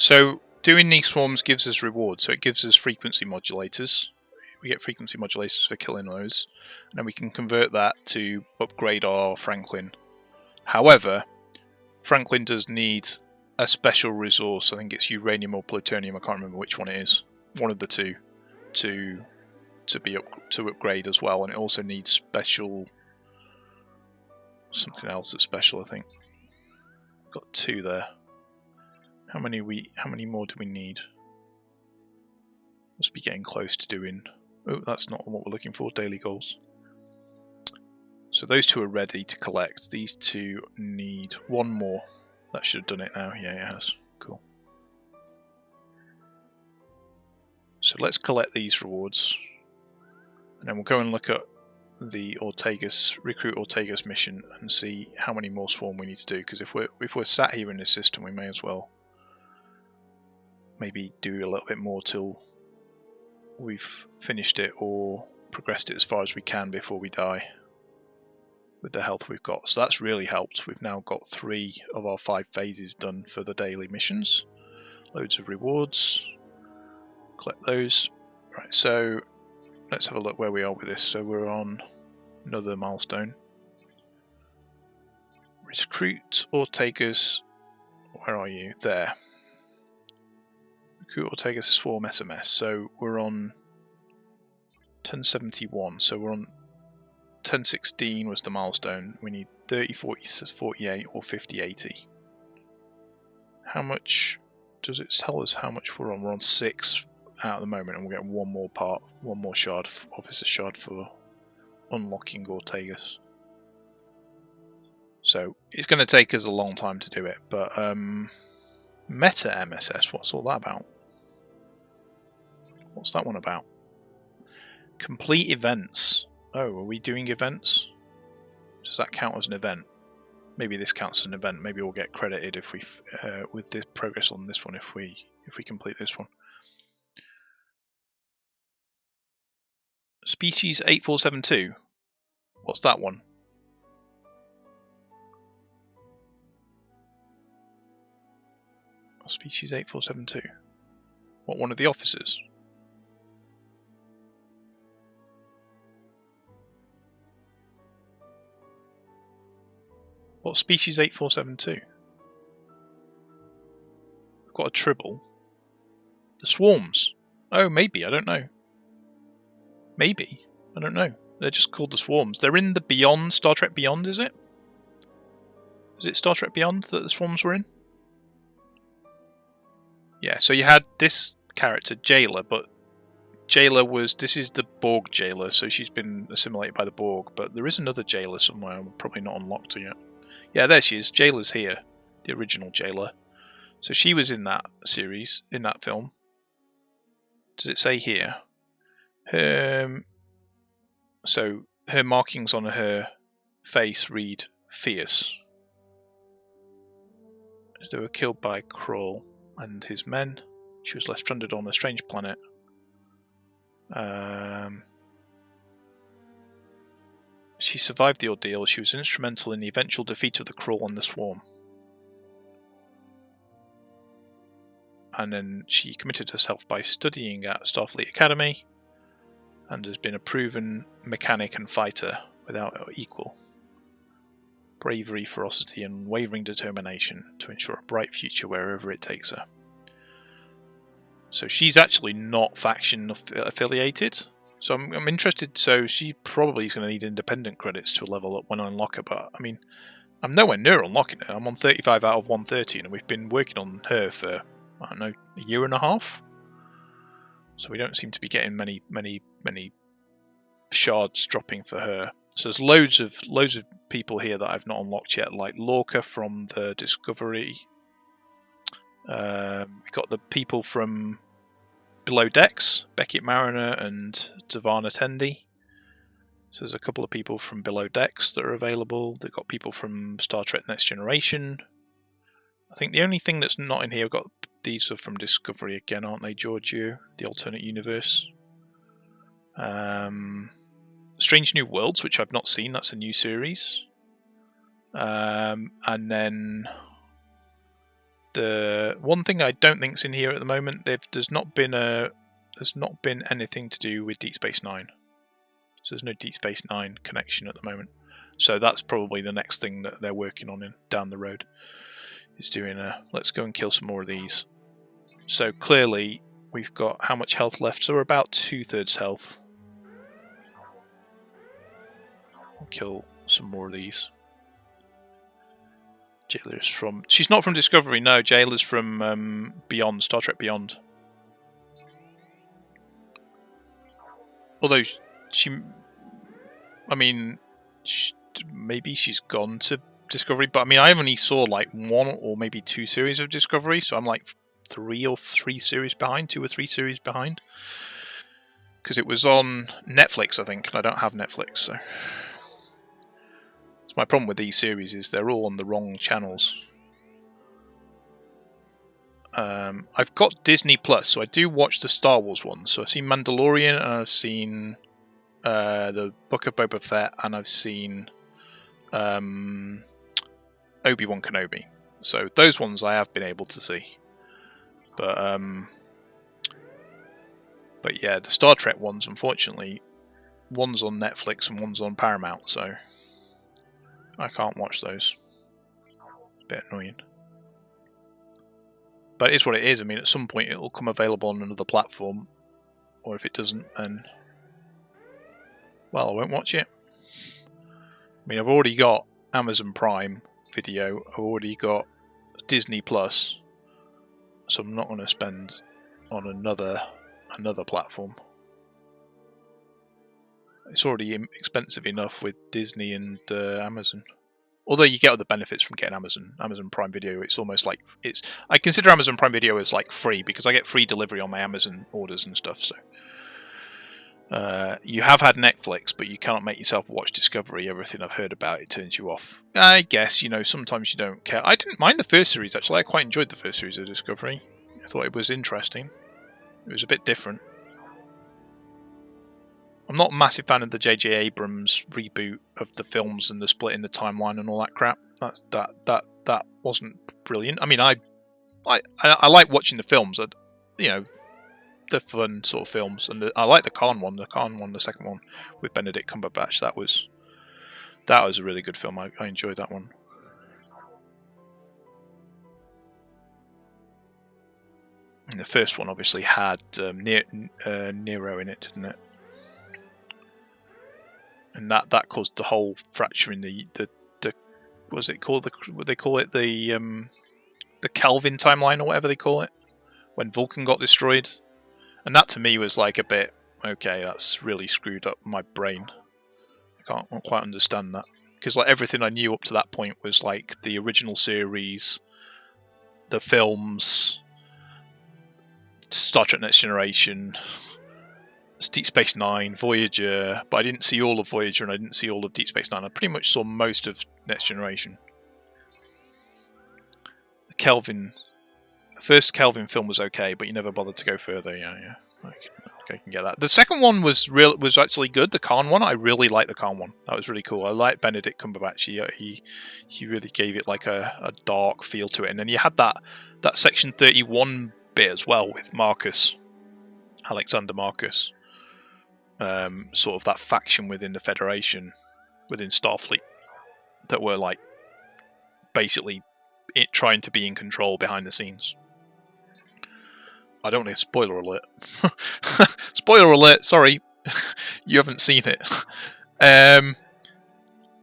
So doing these swarms gives us rewards. So it gives us frequency modulators. We get frequency modulators for killing those, and then we can convert that to upgrade our Franklin. However, Franklin does need a special resource. I think it's uranium or plutonium. I can't remember which one it is. One of the two to upgrade as well, and it also needs special something else that's special. I think got 2 there. How many more do we need? Must be getting close to doing. Oh, that's not what we're looking for. Daily goals. So those 2 are ready to collect. These 2 need 1 more. That should have done it now. Yeah, it has. Cool. So let's collect these rewards, and then we'll go and look at the recruit Ortega's mission and see how many more swarm we need to do. Because if we're sat here in this system, we may as well maybe do a little bit more till we've finished it or progressed it as far as we can before we die with the health we've got. So that's really helped. We've now got 3 of our 5 phases done for the daily missions. Loads of rewards. Collect those. Right, so let's have a look where we are with this. So we're on another milestone. Recruit Ortega's. Where are you? There. Recruit Ortega's swarm SMS. So we're on 1071. So we're on 1016 was the milestone. We need 30, 40, 48 or 50, 80. How much does it tell us how much we're on? We're on 6 out at the moment, and we'll get 1 more part, 1 more shard, officer shard for unlocking Ortega's. So it's going to take us a long time to do it, but Meta MSS, what's all that about? What's that one about? Complete events. Oh, are we doing events? Does that count as an event? Maybe this counts as an event. Maybe we'll get credited if we with the progress on this one if we complete this one. Species 8472. What's that one? Species 8472. What, one of the officers? What species 8472? We've got a tribble. The swarms. Oh, maybe, I don't know. Maybe, I don't know. They're just called the swarms. They're in the Beyond, Star Trek Beyond, is it? Is it Star Trek Beyond that the swarms were in? Yeah, so you had this character, Jailer, but Jailer this is the Borg Jailer, so she's been assimilated by the Borg, but there is another Jailer somewhere, probably not unlocked yet. Yeah, there she is. Jailer's here, the original Jailer. So she was in that series, in that film. Does it say here? So her markings on her face read fierce. They were killed by Krull and his men. She was left stranded on a strange planet. She survived the ordeal. She was instrumental in the eventual defeat of the Krull and the Swarm. And then she committed herself by studying at Starfleet Academy and has been a proven mechanic and fighter without equal. Bravery, ferocity, and unwavering determination to ensure a bright future wherever it takes her. So she's actually not faction affiliated. So I'm interested. So she probably is going to need independent credits to level up when I unlock her. But I mean, I'm nowhere near unlocking her. I'm on 35 out of 130, and we've been working on her for, I don't know, a year and a half. So we don't seem to be getting many shards dropping for her. So there's loads of people here that I've not unlocked yet, like Lorca from the Discovery. We've got the people from Below Decks, Beckett Mariner and Davana Tendi. So there's a couple of people from Below Decks that are available. They've got people from Star Trek Next Generation. I think the only thing that's not in here, I've got these are from Discovery again, aren't they, Giorgio? The alternate universe. Strange New Worlds, which I've not seen. That's a new series. And then the one thing I don't think's in here at the moment, there's not been anything to do with Deep Space Nine. So there's no Deep Space Nine connection at the moment. So that's probably the next thing that they're working on down the road. Is doing let's go and kill some more of these. So clearly we've got how much health left? So we're about 2/3 health. We'll kill some more of these. Jayla's from... She's not from Discovery, no. Jayla's from Beyond, Star Trek Beyond. Although maybe she's gone to Discovery, but I mean, I only saw like 1 or maybe 2 series of Discovery, so I'm like 2 or 3 series behind. Because it was on Netflix, I think, and I don't have Netflix, so... So my problem with these series is they're all on the wrong channels. I've got Disney Plus, so I do watch the Star Wars ones. So I've seen Mandalorian, and I've seen the Book of Boba Fett, and I've seen Obi-Wan Kenobi. So those ones I have been able to see. But yeah, the Star Trek ones, unfortunately, one's on Netflix and one's on Paramount, so I can't watch those. It's a bit annoying. But it is what it is. I mean, at some point it will come available on another platform. Or if it doesn't, then... well, I won't watch it. I mean, I've already got Amazon Prime Video. I've already got Disney Plus. So I'm not going to spend on another platform. It's already expensive enough with Disney and Amazon. Although you get other benefits from getting Amazon Prime Video. It's almost like I consider Amazon Prime Video as like free because I get free delivery on my Amazon orders and stuff. So you have had Netflix, but you cannot make yourself watch Discovery. Everything I've heard about it turns you off. I guess, sometimes you don't care. I didn't mind the first series actually. I quite enjoyed the first series of Discovery. I thought it was interesting. It was a bit different. I'm not a massive fan of the J.J. Abrams reboot of the films and the split in the timeline and all that crap. That wasn't brilliant. I mean, I like watching the films. The fun sort of films, and I like the Khan one. The second one with Benedict Cumberbatch. That was a really good film. I enjoyed that one. And the first one obviously had Nero in it, didn't it? And that caused the whole fracture in the what's it called? What they call it? The Kelvin timeline or whatever they call it, when Vulcan got destroyed. And that to me was like a bit, okay, that's really screwed up my brain. I can't quite understand that. Because like everything I knew up to that point was like the original series, the films, Star Trek Next Generation, Deep Space Nine, Voyager, but I didn't see all of Voyager and I didn't see all of Deep Space Nine. I pretty much saw most of Next Generation. The first Kelvin film was okay, but you never bothered to go further. Yeah. I can get that. The second one was actually good. The Khan one, I really liked the Khan one. That was really cool. I liked Benedict Cumberbatch. He really gave it like a dark feel to it. And then you had that Section 31 bit as well with Marcus, Alexander Marcus. Sort of that faction within the Federation, within Starfleet, that were like basically trying to be in control behind the scenes. I don't need a spoiler alert. Spoiler alert, sorry. You haven't seen it.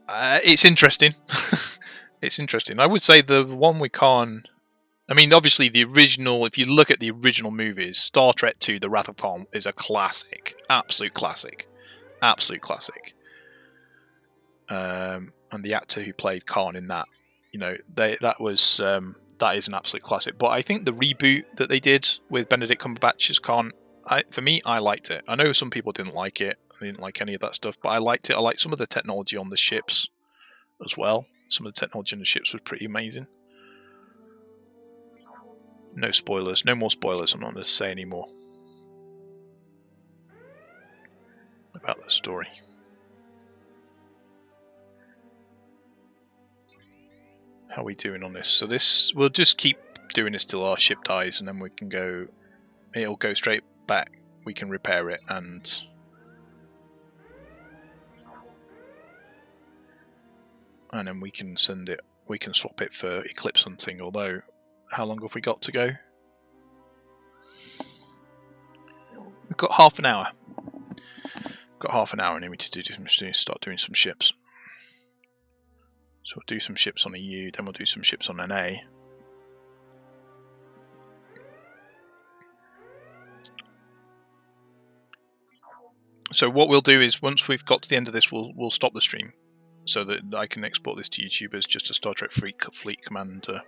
It's interesting. It's interesting. I would say the one we can't... I mean, obviously the original, if you look at the original movies, Star Trek II, The Wrath of Khan is a classic. Absolute classic. absolute classic. And the actor who played Khan in that, you know, that is an absolute classic. But I think the reboot that they did with Benedict Cumberbatch as Khan, for me, I liked it. I know some people didn't like it. I didn't like any of that stuff, but I liked it. I liked some of the technology on the ships as well. Some of the technology on the ships was pretty amazing. No spoilers. No more spoilers. I'm not going to say any more about that story. How are we doing on this? So this, we'll just keep doing this till our ship dies, and then we can go. It'll go straight back. We can repair it, and then we can send it. We can swap it for eclipse hunting. Although, how long have we got to go? We've got half an hour. Got half an hour, and then we need to start doing some ships. So we'll do some ships on EU, then we'll do some ships on NA. So what we'll do is, once we've got to the end of this, we'll stop the stream, so that I can export this to YouTube as just a Star Trek Fleet Commander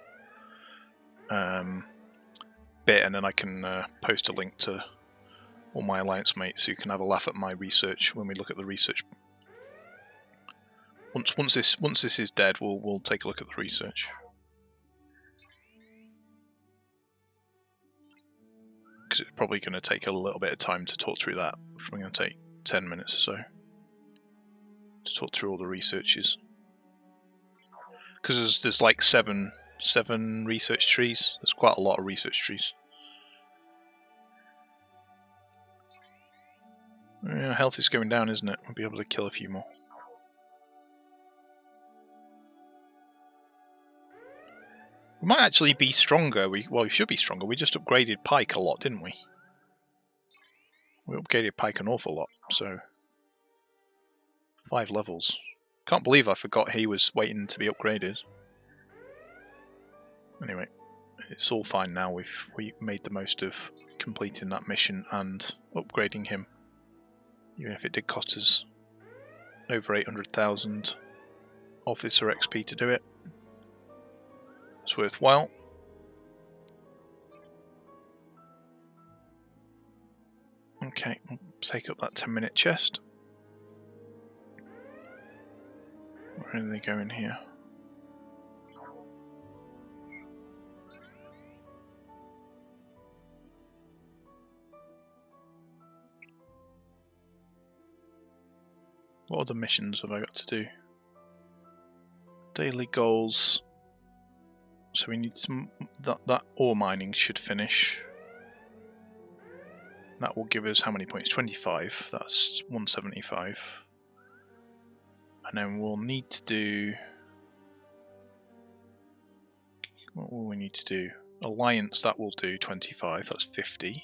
bit, and then I can post a link to all my Alliance mates who can have a laugh at my research when we look at the research. Once this is dead, we'll take a look at the research. Because it's probably going to take a little bit of time to talk through that. It's going to take 10 minutes or so to talk through all the researches. Because there's like seven research trees. There's quite a lot of research trees. Yeah, health is going down, isn't it? We'll be able to kill a few more. We might actually be stronger. We should be stronger. We just upgraded Pike a lot, didn't we? We upgraded Pike an awful lot, so 5 levels. Can't believe I forgot he was waiting to be upgraded. Anyway, it's all fine now. We made the most of completing that mission and upgrading him, even if it did cost us over 800,000 officer XP to do it. It's worthwhile. Okay, we'll take up that 10-minute chest. Where are they going here? What other missions have I got to do? Daily goals. So we need some. That ore mining should finish. That will give us how many points? 25. That's 175. And then we'll need to do. What will we need to do? Alliance, that will do 25. That's 50.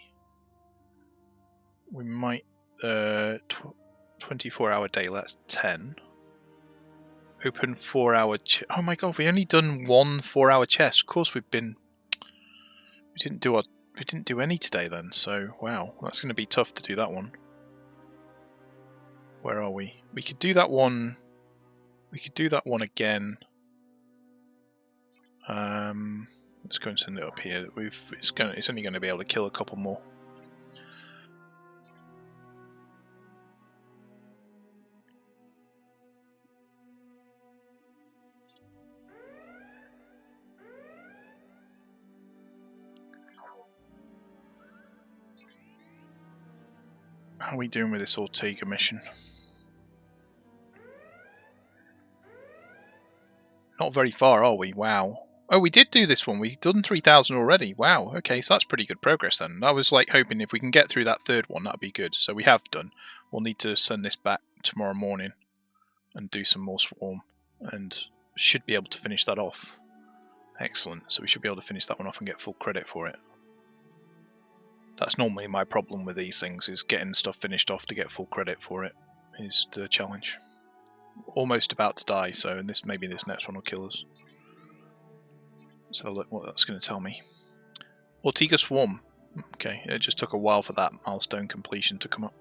We might. 24-hour day, that's 10. Open 4-hour. Oh my god, we only done 1 4-hour chest. Of course, we didn't do any today then. So wow, that's going to be tough to do that one. Where are we? We could do that one. We could do that one again. Let's go and send it up here. It's only going to be able to kill a couple more. How are we doing with this Ortega mission? Not very far, are we? Wow. Oh, we did do this one. We've done 3,000 already. Wow. Okay, so that's pretty good progress then. I was like hoping if we can get through that third one, that'd be good. So we have done. We'll need to send this back tomorrow morning and do some more swarm, and should be able to finish that off. Excellent. So we should be able to finish that one off and get full credit for it. That's normally my problem with these things, is getting stuff finished off to get full credit for it is the challenge. Almost about to die, so maybe this next one will kill us. Let's have a look what that's going to tell me. Ortega Swarm. Okay, it just took a while for that milestone completion to come up.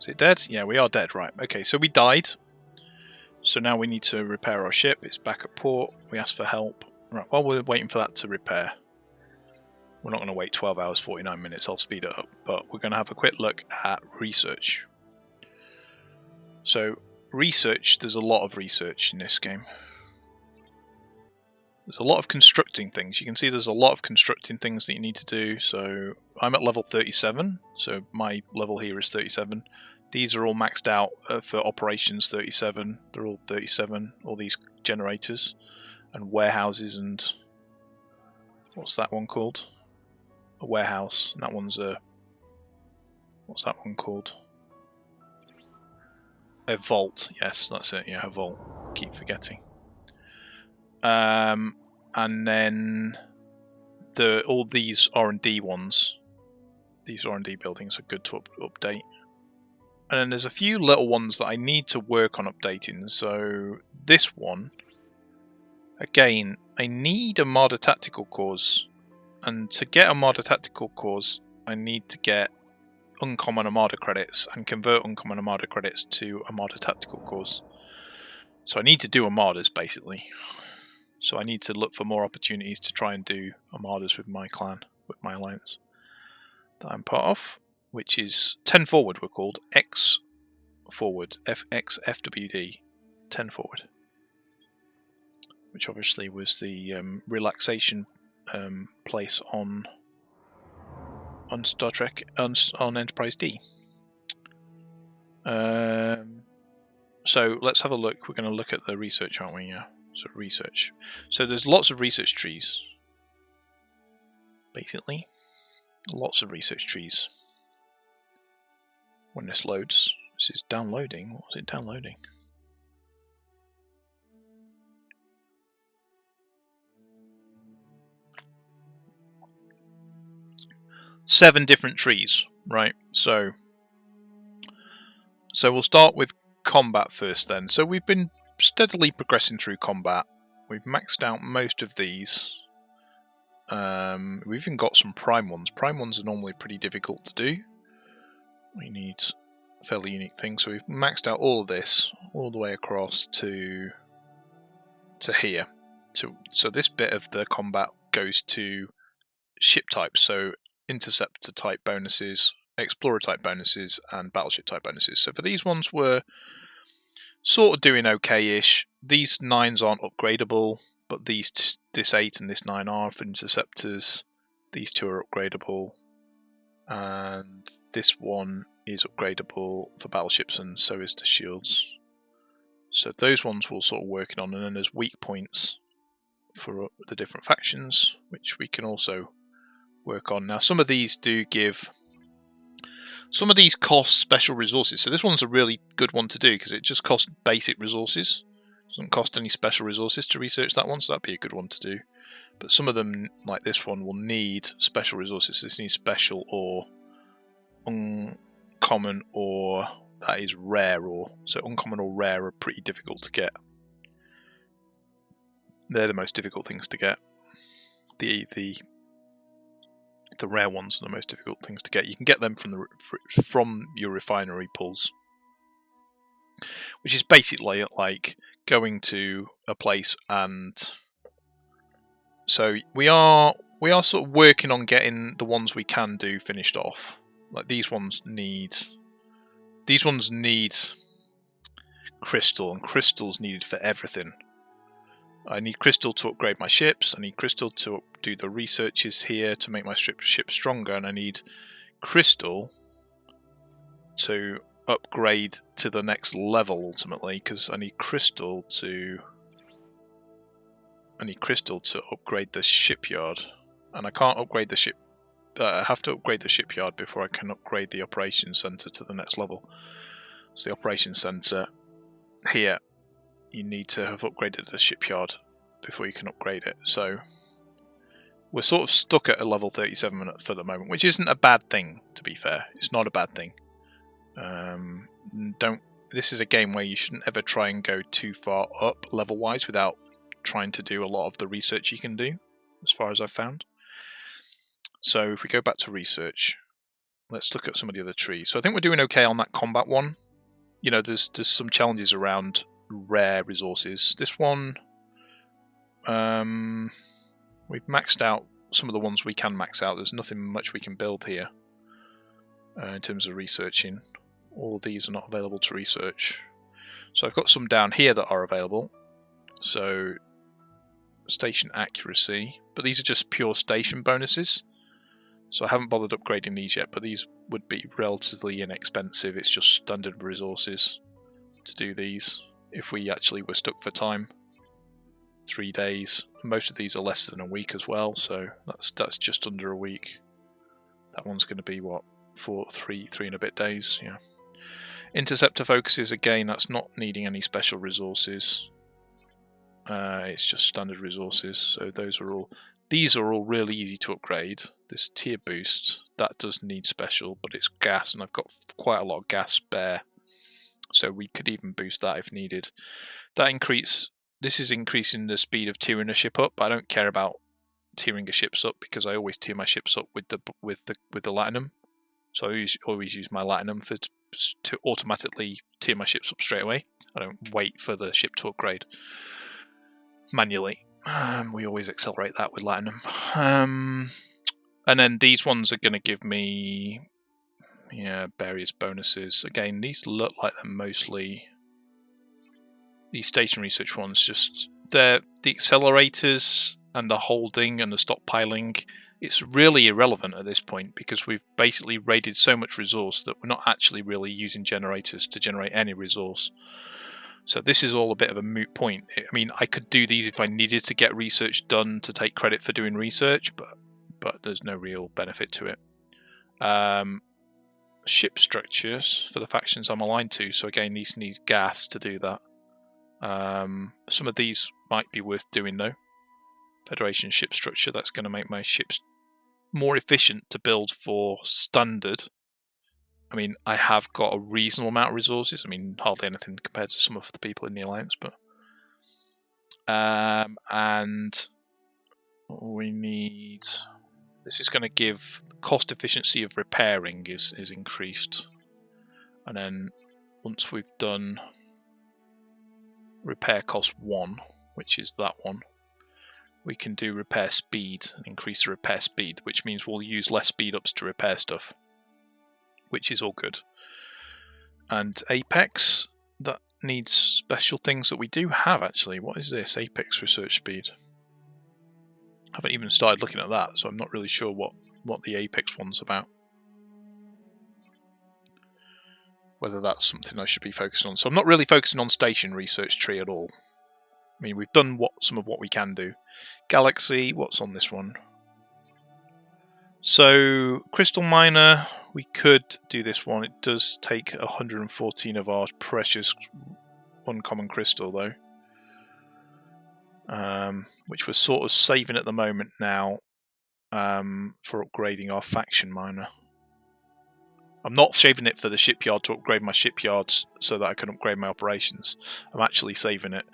Is it dead? Yeah, we are dead, right. Okay, so we died. So now we need to repair our ship. It's back at port. We asked for help. Right, while we're waiting for that to repair, we're not going to wait 12 hours, 49 minutes. I'll speed it up. But we're going to have a quick look at research. So, research, there's a lot of research in this game. There's a lot of constructing things. You can see there's a lot of constructing things that you need to do. So, I'm at level 37. So, my level here is 37. These are all maxed out for operations 37. They're all 37, all these generators and warehouses and what's that one called? A warehouse. And that one's a... What's that one called? A vault. Yes, that's it. Yeah, a vault. Keep forgetting. And then all these R&D ones. These R&D buildings are good to update. And then there's a few little ones that I need to work on updating. So this one, again, I need a Marder Tactical Cause. And to get a Marder Tactical Cause, I need to get uncommon Armada credits and convert uncommon Armada credits to Armada Tactical Cause. So I need to do Armadas, basically. So I need to look for more opportunities to try and do Armadas with my clan, with my alliance that I'm part of. Which is 10 forward, we're called. X forward. FWD. 10 forward. Which obviously was the relaxation place on Star Trek, on Enterprise D. So let's have a look. We're going to look at the research, aren't we? Yeah. So research. So there's lots of research trees. Basically. Lots of research trees. When this loads, this is downloading. What was it downloading? Seven different trees, right? So we'll start with combat first then. So we've been steadily progressing through combat. We've maxed out most of these. We've even got some prime ones. Prime ones are normally pretty difficult to do. We need a fairly unique thing. So we've maxed out all of this, all the way across to here. So this bit of the combat goes to ship types. So interceptor type bonuses, explorer type bonuses, and battleship type bonuses. So for these ones, we're sort of doing okay-ish. These 9s aren't upgradable, but this 8 and this 9 are for interceptors. These 2 are upgradable, and this one is upgradable for battleships, and so is the shields. So those ones we're sort of working on, and then there's weak points for the different factions, which we can also work on. Now, some of these do give... Some of these cost special resources, so this one's a really good one to do because it just costs basic resources. It doesn't cost any special resources to research that one, so that'd be a good one to do. But some of them, like this one, will need special resources. This needs special or uncommon or that is rare or. So uncommon or rare are pretty difficult to get. They're the most difficult things to get. The rare ones are the most difficult things to get. You can get them from your refinery pulls, which is basically like going to a place, and so we are sort of working on getting the ones we can do finished off. Like these ones need crystal, and crystal's needed for everything. I need crystal to upgrade my ships, I need crystal to do the researches here to make my ship stronger, and I need crystal to upgrade to the next level ultimately, because I need crystal to upgrade the shipyard, and I can't upgrade the ship. I have to upgrade the shipyard before I can upgrade the operations center to the next level. So the operations center here, you need to have upgraded the shipyard before you can upgrade it. So we're sort of stuck at a level 37 for the moment, which isn't a bad thing, to be fair. It's not a bad thing. This is a game where you shouldn't ever try and go too far up level-wise without trying to do a lot of the research you can do, as far as I've found. So if we go back to research, let's look at some of the other trees. So I think we're doing okay on that combat one. You know, there's some challenges around rare resources. This one, we've maxed out some of the ones we can max out. There's nothing much we can build here in terms of researching. All these are not available to research. So I've got some down here that are available. So station accuracy, but these are just pure station bonuses. So I haven't bothered upgrading these yet, but these would be relatively inexpensive. It's just standard resources to do these if we actually were stuck for time. 3 days. Most of these are less than a week as well, so that's just under a week. That one's going to be what, three and a bit days. Yeah. Interceptor focuses, again, that's not needing any special resources. It's just standard resources. So these are all really easy to upgrade. This tier boost, that does need special, but it's gas, and I've got quite a lot of gas spare, so we could even boost that if needed. This is increasing the speed of tiering a ship up. I don't care about tiering a ships up because I always tier my ships up with the latinum. So I always use my latinum to automatically tier my ships up straight away. I don't wait for the ship to upgrade manually. We always accelerate that with latinum. And then these ones are going to give me various bonuses. Again, these look like they're mostly these station research ones. Just the accelerators and the holding and the stockpiling. It's really irrelevant at this point because we've basically raided so much resource that we're not actually really using generators to generate any resource. So this is all a bit of a moot point. I mean, I could do these if I needed to get research done to take credit for doing research, but there's no real benefit to it. Ship structures for the factions I'm aligned to. So again, these need gas to do that. Some of these might be worth doing though. Federation ship structure, that's going to make my ships more efficient to build for standard. I mean, I have got a reasonable amount of resources. I mean, hardly anything compared to some of the people in the Alliance, but and we need. This is going to give cost efficiency of repairing is increased, and then once we've done repair cost 1, which is that one, we can do repair speed and increase the repair speed, which means we'll use less speed ups to repair stuff, which is all good. And Apex, that needs special things that we do have actually. What is this? Apex research speed. I haven't even started looking at that, so I'm not really sure what the Apex one's about. Whether that's something I should be focusing on. So I'm not really focusing on station research tree at all. I mean, we've done some of what we can do. Galaxy, what's on this one? So, Crystal Miner, we could do this one. It does take 114 of our precious uncommon crystal, though. Which we're sort of saving at the moment now for upgrading our faction miner. I'm not saving it for the shipyard to upgrade my shipyards so that I can upgrade my operations. I'm actually saving it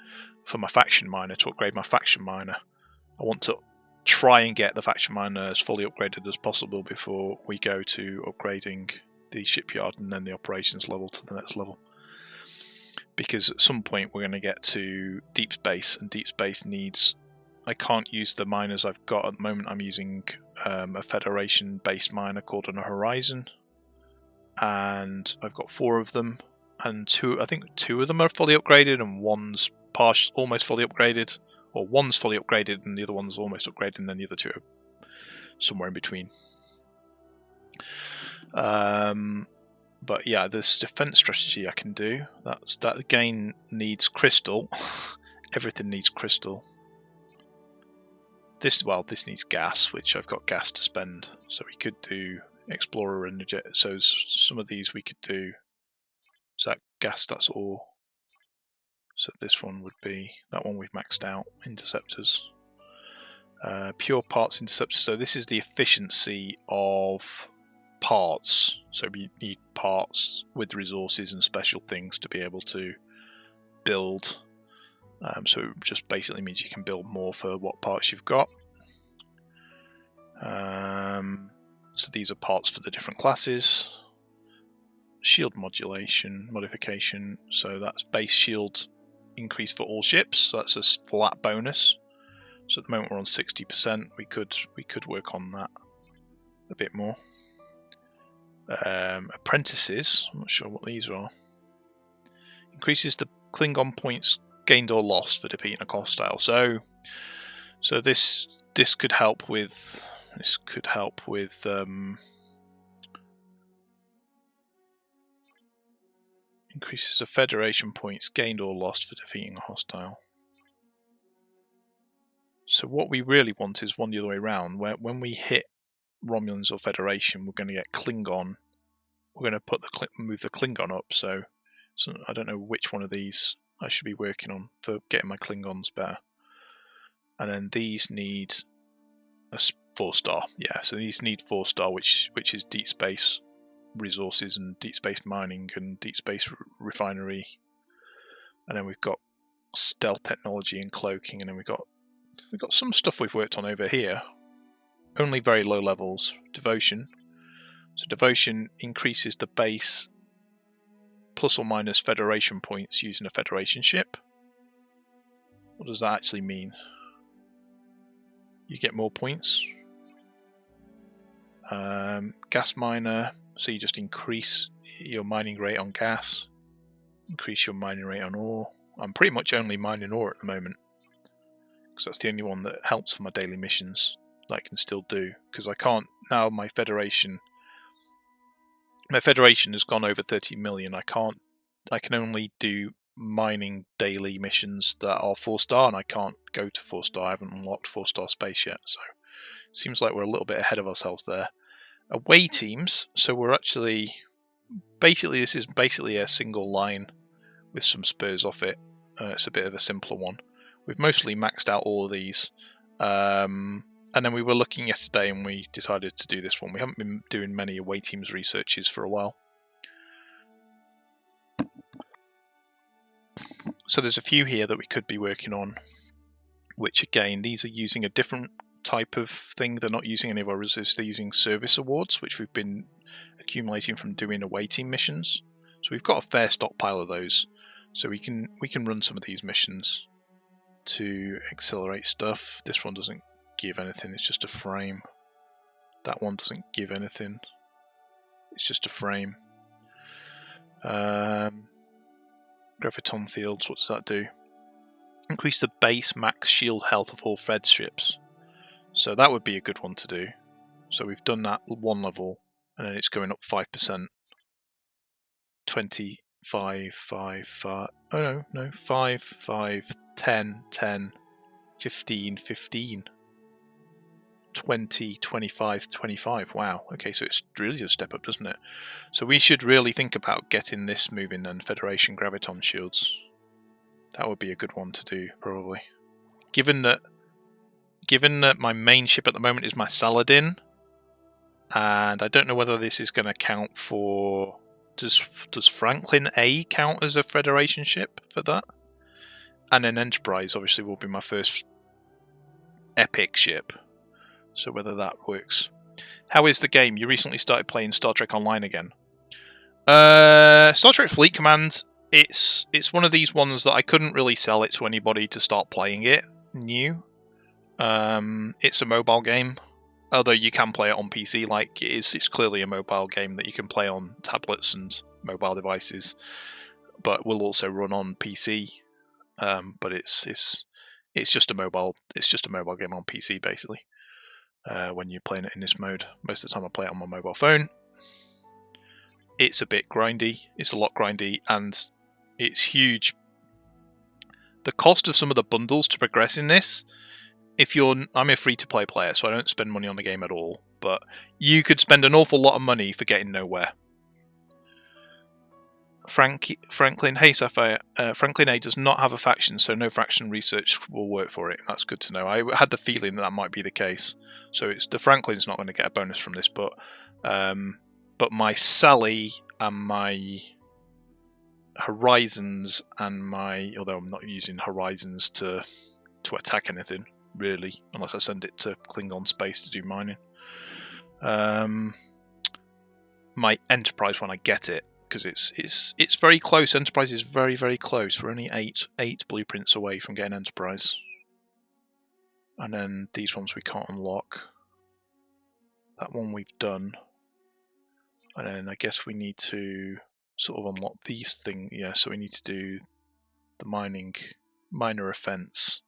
for my faction miner to upgrade my faction miner. I want to try and get the faction miner as fully upgraded as possible before we go to upgrading the shipyard and then the operations level to the next level. Because at some point we're going to get to deep space, and deep space needs... I can't use the miners I've got at the moment. I'm using a Federation based miner called an Horizon, and I've got 4 of them, and I think 2 of them are fully upgraded and one's almost fully upgraded, or one's fully upgraded and the other one's almost upgraded, and then the other 2 are somewhere in between. But yeah, there's defense strategy I can do. That again needs crystal. Everything needs crystal. This needs gas, which I've got gas to spend, so we could do Explorer and so some of these we could do. Is that gas? That's ore. So this one would be that one we've maxed out. Interceptors, pure parts interceptors. So this is the efficiency of parts. So we need parts with resources and special things to be able to build. So it just basically means you can build more for what parts you've got. So these are parts for the different classes. Shield modulation, modification, so that's base shield increase for all ships, so that's a flat bonus. So at the moment we're on 60%, we could work on that a bit more. Apprentices, I'm not sure what these are. Increases the Klingon points gained or lost for defeating a hostile. So this could help with increases the Federation points gained or lost for defeating a hostile. So what we really want is one the other way around, where when we hit Romulans or Federation, we're going to get Klingon. We're going to move the Klingon up. So I don't know which one of these I should be working on for getting my Klingons better. And then these need a 4-star. Yeah, so these need 4-star, which is deep space resources and deep space mining and deep space refinery. And then we've got stealth technology and cloaking, and then we've got some stuff we've worked on over here. Only very low levels. Devotion. So devotion increases the base plus or minus Federation points using a Federation ship. What does that actually mean? You get more points. Gas miner, so you just increase your mining rate on gas, increase your mining rate on ore. I'm pretty much only mining ore at the moment, because that's the only one that helps for my daily missions that I can still do, because I can't, now my Federation has gone over 30 million, I can only do mining daily missions that are 4-star, and I can't go to 4-star. I haven't unlocked 4-star space yet, so it seems like we're a little bit ahead of ourselves there. Away teams, so we're actually this is basically a single line with some spurs off it. It's a bit of a simpler one. We've mostly maxed out all of these, and then we were looking yesterday and we decided to do this one. We haven't been doing many away teams researches for a while. So there's a few here that we could be working on, which again, these are using a different type of thing. They're not using any of our resources, they're using service awards, which we've been accumulating from doing away team missions. So we've got a fair stockpile of those. So we can run some of these missions to accelerate stuff. This one doesn't give anything, it's just a frame. That one doesn't give anything, it's just a frame. Graviton fields, what does that do? Increase the base max shield health of all Fed ships. So that would be a good one to do. So we've done that one level, and then it's going up 5%. 25, 5, 5. Oh no, 5, 5, 10, 10, 15, 15. 20, 25, 25. Wow. Okay, so it's really a step up, doesn't it? So we should really think about getting this moving and Federation Graviton shields. That would be a good one to do, probably. Given that my main ship at the moment is my Saladin, and I don't know whether this is going to count for... Does Franklin A count as a Federation ship for that? And then Enterprise obviously will be my first epic ship. So whether that works. How is the game? You recently started playing Star Trek Online again. Star Trek Fleet Command, it's one of these ones that I couldn't really sell it to anybody to start playing it new. It's a mobile game, although you can play it on PC. Like it's clearly a mobile game that you can play on tablets and mobile devices, but will also run on PC. But it's just a mobile game on PC basically. When you're playing it in this mode, most of the time I play it on my mobile phone. It's a bit grindy. It's a lot grindy, and it's huge. The cost of some of the bundles to progress in this. I'm a free-to-play player, so I don't spend money on the game at all. But you could spend an awful lot of money for getting nowhere. Franklin, hey Sapphire. Franklin A does not have a faction, so no faction research will work for it. That's good to know. I had the feeling that might be the case. So the Franklin's not going to get a bonus from this, but my Sally and my Horizons and although I'm not using Horizons to attack anything really, unless I send it to Klingon space to do mining. my enterprise when I get it, because it's very close. Enterprise is very, very close. We're only eight blueprints away from getting enterprise, and then these ones we can't unlock. That one we've done, and then I guess we need to sort of unlock these things. Yeah, so we need to do the minor offense,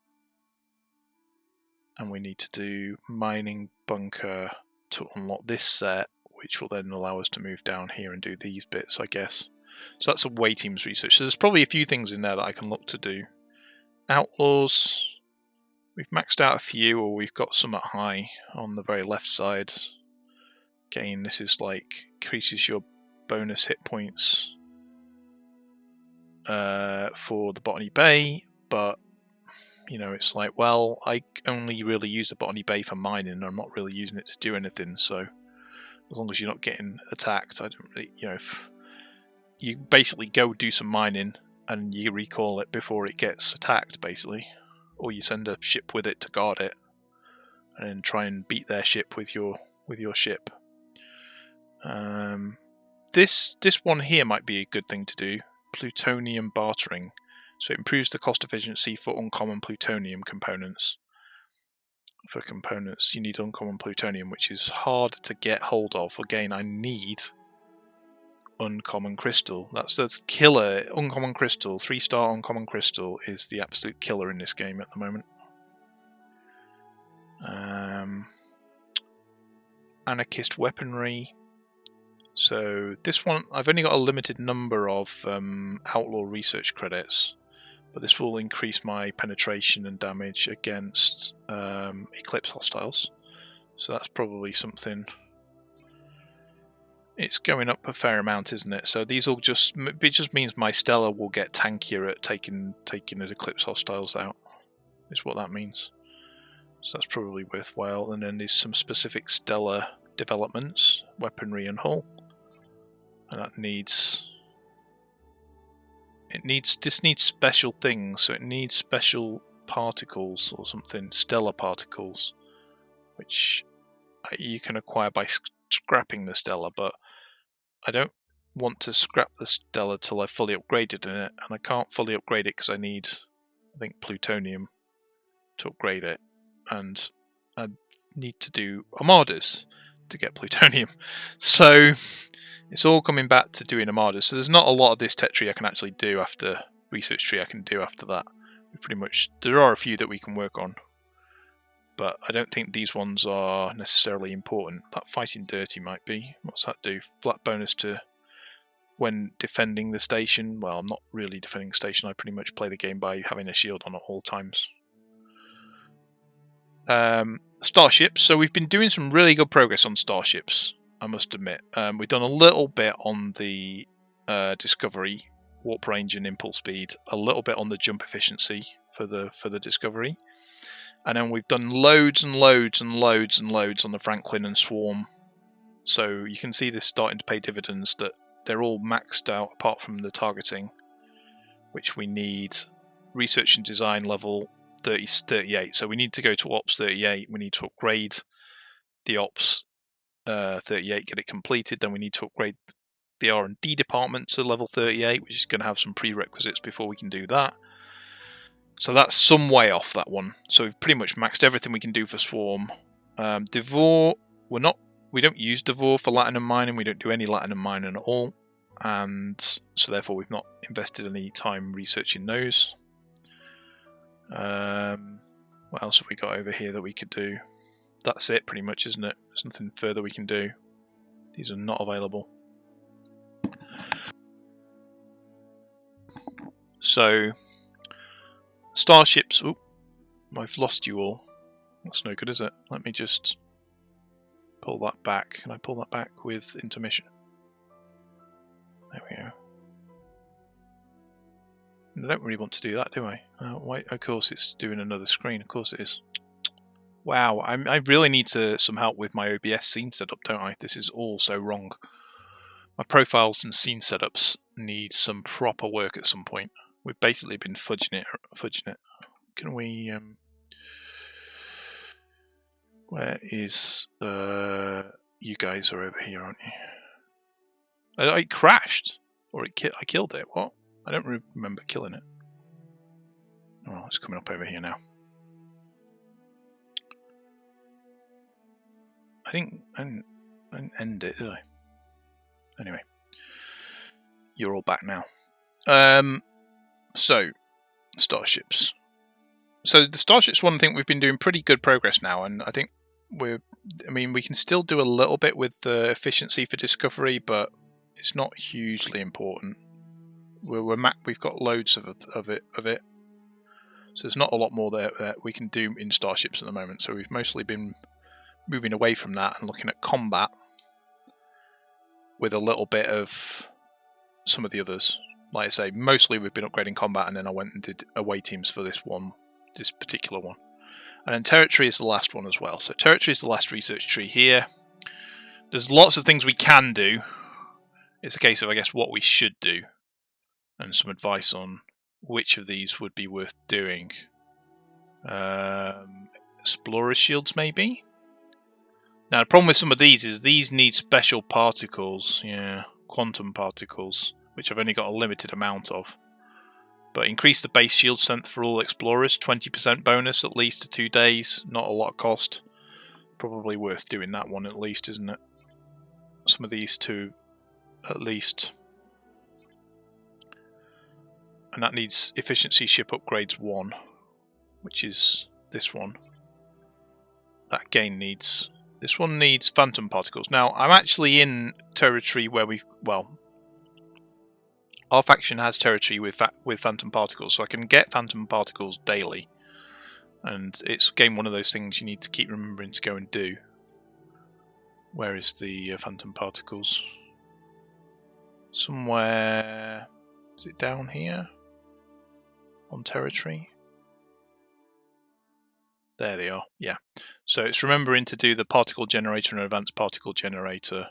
and we need to do mining bunker to unlock this set, which will then allow us to move down here and do these bits, I guess. So that's a way teams research. So there's probably a few things in there that I can look to do. Outlaws, we've maxed out a few, or we've got some at high on the very left side. Again, this is like increases your bonus hit points for the Botany Bay, but you know, it's like, well, I only really use the Botany Bay for mining, and I'm not really using it to do anything, so as long as you're not getting attacked, I don't really, you know, if you basically go do some mining and you recall it before it gets attacked, basically, or you send a ship with it to guard it, and then try and beat their ship with your ship. This one here might be a good thing to do. Plutonium bartering. So it improves the cost efficiency for uncommon plutonium components. For components, you need uncommon plutonium, which is hard to get hold of. Again, I need uncommon crystal. That's the killer. Uncommon crystal, 3-star uncommon crystal is the absolute killer in this game at the moment. Anarchist weaponry. So this one, I've only got a limited number of outlaw research credits, but this will increase my penetration and damage against Eclipse hostiles. So that's probably something. It's going up a fair amount, isn't it? So these will it just means my Stella will get tankier at taking the Eclipse hostiles out, is what that means. So that's probably worthwhile. And then there's some specific Stella developments, weaponry and hull. And that needs special things, so it needs special particles or something, stellar particles, which you can acquire by scrapping the Stella, but I don't want to scrap the Stella till I've fully upgraded in it, and I can't fully upgrade it because I need, I think, plutonium to upgrade it, and I need to do armadas to get plutonium. So it's all coming back to doing armadas. So there's not a lot of this tech tree I can actually do after research tree I can do after that. Pretty much, there are a few that we can work on, but I don't think these ones are necessarily important. That fighting dirty might be. What's that do? Flat bonus to when defending the station. Well, I'm not really defending the station. I pretty much play the game by having a shield on at all times. Starships. So we've been doing some really good progress on starships, I must admit. We've done a little bit on the Discovery, warp range and impulse speed, a little bit on the jump efficiency for the Discovery, and then we've done loads and loads and loads and loads on the Franklin and Swarm. So you can see this starting to pay dividends, that they're all maxed out apart from the targeting, which we need research and design level 38. So we need to go to Ops 38. We need to upgrade the Ops 38, get it completed. Then we need to upgrade the R&D department to level 38, which is going to have some prerequisites before we can do that. So that's some way off, that one. So we've pretty much maxed everything we can do for Swarm. Devore, we don't use Devore for Latinum mining. We don't do any Latinum mining at all, and so therefore we've not invested any time researching those. What else have we got over here that we could do? That's it, pretty much, isn't it? There's nothing further we can do. These are not available. So, starships. Oop, I've lost you all. That's no good, is it? Let me just pull that back. Can I pull that back with intermission? There we go. I don't really want to do that, do I? Why? Of course, it's doing another screen. Of course it is. Wow, I really need some help with my OBS scene setup, don't I? This is all so wrong. My profiles and scene setups need some proper work at some point. We've basically been fudging it. Can we? Where is You guys are over here, aren't you? It crashed, or I killed it. What? I don't remember killing it. Oh, it's coming up over here now. I didn't end it, did I? Anyway, you're all back now. So starships. So the starships one thing we've been doing pretty good progress now, and I think we can still do a little bit with the efficiency for discovery, but it's not hugely important. We've got loads of it. So there's not a lot more that we can do in starships at the moment. So we've mostly been moving away from that and looking at combat with a little bit of some of the others. Like I say, mostly we've been upgrading combat, and then I went and did away teams for this particular one. And then territory is the last one as well. So territory is the last research tree here. There's lots of things we can do. It's a case of, I guess, what we should do, and some advice on which of these would be worth doing. Explorer shields, maybe? Now, the problem with some of these is these need special particles. Yeah, quantum particles, which I've only got a limited amount of. But increase the base shield strength for all explorers, 20% bonus at least to 2 days. Not a lot of cost. Probably worth doing that one at least, isn't it? Some of these two, at least. And that needs efficiency ship upgrades 1, which is this one. That again needs... This one needs phantom particles. Now, I'm actually in territory where our faction has territory with phantom particles, so I can get phantom particles daily. And it's again one of those things you need to keep remembering to go and do. Where is the phantom particles? Somewhere... Is it down here? On territory? There they are, yeah. So it's remembering to do the particle generator and advanced particle generator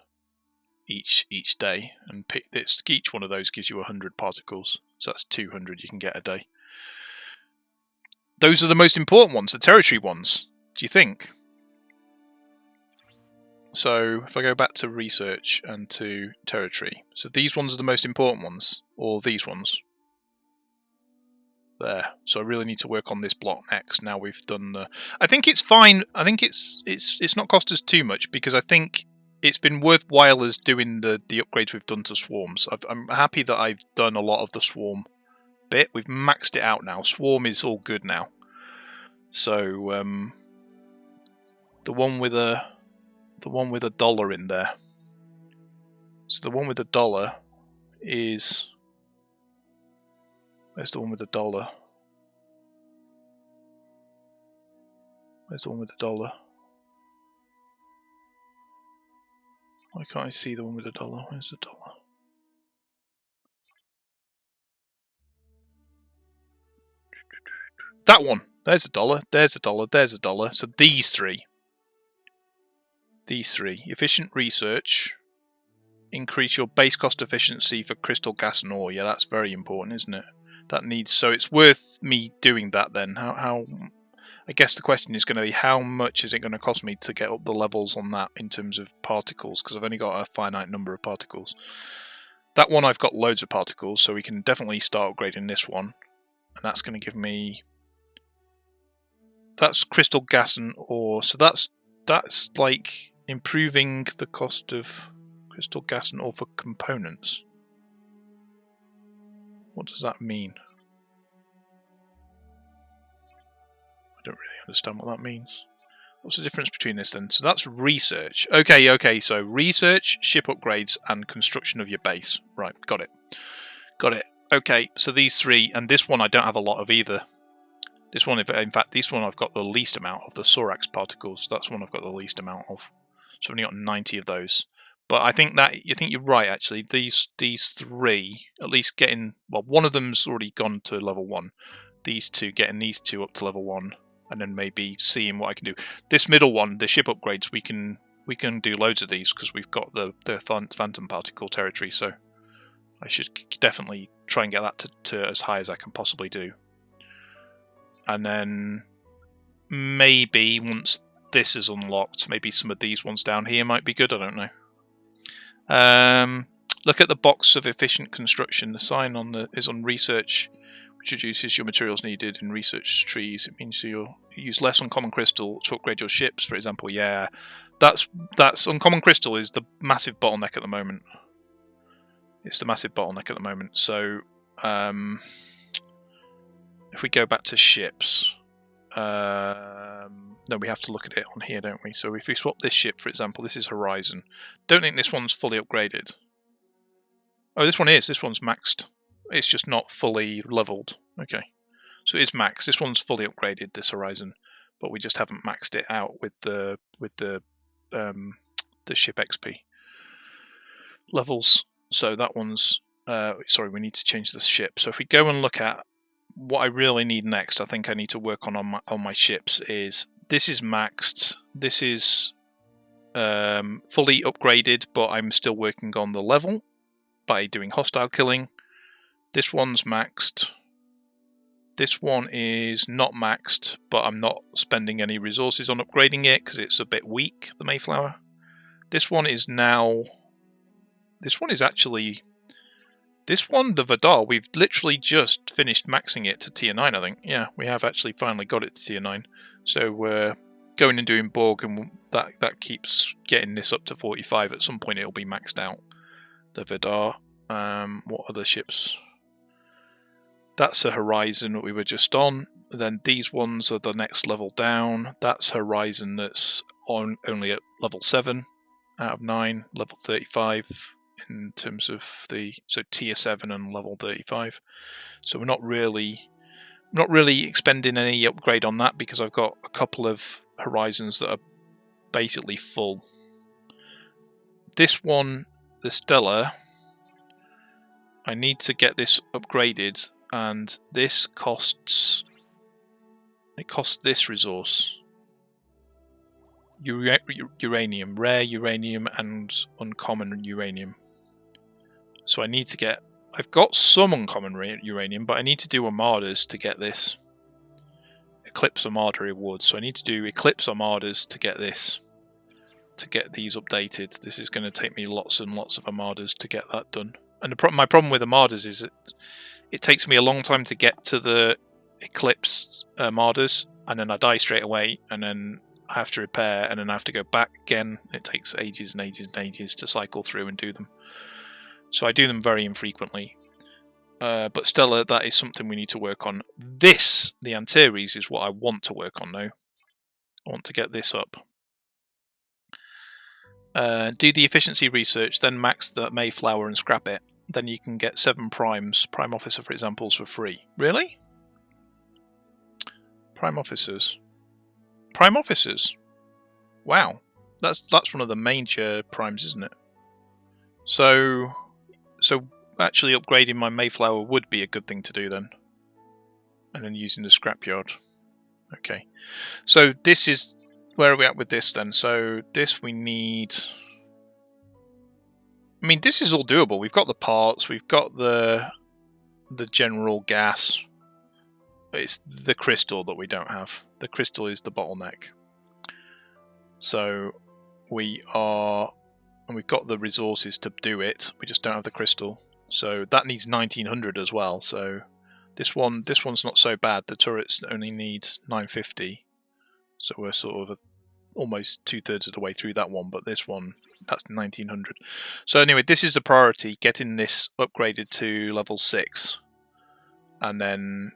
each day, and pick this. Each one of those gives you 100 particles, so that's 200 you can get a day. Those are the most important ones, the territory ones, do you think? So if I go back to research and to territory, so these ones are the most important ones, or these ones? There. So I really need to work on this block next. Now we've done the... I think it's fine. I think it's not cost us too much, because I think it's been worthwhile as doing the upgrades we've done to swarms. I'm happy that I've done a lot of the swarm bit. We've maxed it out now. Swarm is all good now. So the one with a $1 in there. So the one with $1 is... Where's the one with $1? Where's the one with $1? Why can't I see the one with $1? Where's the $1? That one! There's $1, there's $1, there's $1. So these three. These three. Efficient research. Increase your base cost efficiency for crystal gas and ore. Yeah, that's very important, isn't it? That needs... So it's worth me doing that then. How I guess the question is going to be, how much is it going to cost me to get up the levels on that in terms of particles? Because I've only got a finite number of particles. That one I've got loads of particles, so we can definitely start upgrading this one. And that's going to give me... That's crystal gas and ore. So that's like improving the cost of crystal gas and ore for components. What does that mean? I don't really understand what that means. What's the difference between this then? So that's research. Okay, so research, ship upgrades, and construction of your base. Right, got it. Okay, so these three, and this one I don't have a lot of either. This one, in fact, this one I've got the least amount of the Sorax particles. That's one I've got the least amount of. So I've only got 90 of those. But I think you're right, actually. These three, at least getting... Well, one of them's already gone to level 1. These two, getting these two up to level 1. And then maybe seeing what I can do. This middle one, the ship upgrades, we can do loads of these, because we've got the phantom particle territory. So I should definitely try and get that to as high as I can possibly do. And then maybe once this is unlocked. Maybe some of these ones down here might be good. I don't know. Look at the box of efficient construction. The sign on is on research, which reduces your materials needed in research trees. It means you'll use less uncommon crystal to upgrade your ships, for example. Yeah, that's uncommon crystal is the massive bottleneck at the moment. It's the massive bottleneck at the moment. So if we go back to ships, no, we have to look at it on here, don't we? So if we swap this ship, for example, this is Horizon. Don't think this one's fully upgraded. Oh, this one is. This one's maxed. It's just not fully leveled. Okay, so it's maxed. This one's fully upgraded, this Horizon, but we just haven't maxed it out with the ship XP levels. So that one's sorry, we need to change the ship. So if we go and look at what I really need next, I think I need to work on my ships. This is maxed. This is fully upgraded, but I'm still working on the level by doing hostile killing. This one's maxed. This one is not maxed, but I'm not spending any resources on upgrading it because it's a bit weak, the Mayflower. This one is now... This one is actually... This one, the Vidar, we've literally just finished maxing it to tier 9, I think. Yeah, we have actually finally got it to tier 9. So we're going and doing Borg, and that keeps getting this up to 45. At some point it'll be maxed out. The Vidar. What other ships? That's a Horizon that we were just on. Then these ones are the next level down. That's Horizon that's only at level 7 out of 9, level 35 in terms of so tier 7 and level 35. So we're not really expending any upgrade on that because I've got a couple of Horizons that are basically full. This one, the Stellar, I need to get this upgraded, and this costs this resource. Uranium, rare uranium and uncommon uranium. So I need to get... I've got some uncommon uranium, but I need to do Armadas to get this. Eclipse Armada rewards. So I need to do Eclipse Armadas to get this. To get these updated. This is going to take me lots and lots of Armadas to get that done. And my problem with Armadas is it takes me a long time to get to the Eclipse Armadas, and then I die straight away, and then I have to repair, and then I have to go back again. It takes ages and ages and ages to cycle through and do them. So I do them very infrequently. But Stella, that is something we need to work on. This, the Antares, is what I want to work on now. I want to get this up. Do the efficiency research, then max the Mayflower and scrap it. Then you can get 7 primes, Prime Officer for examples, for free. Really? Prime Officers. Prime Officers? Wow. That's one of the major primes, isn't it? So actually upgrading my Mayflower would be a good thing to do then. And then using the scrapyard. Okay. So this is... Where are we at with this then? So this we need... I mean, this is all doable. We've got the parts, we've got the general gas. It's the crystal that we don't have. The crystal is the bottleneck. So we've got the resources to do it. We just don't have the crystal. So that needs 1900 as well. So this one's not so bad. The turrets only need 950. So we're sort of almost 2/3 of the way through that one, but this one, that's 1900. So anyway, this is the priority, getting this upgraded to level 6. And then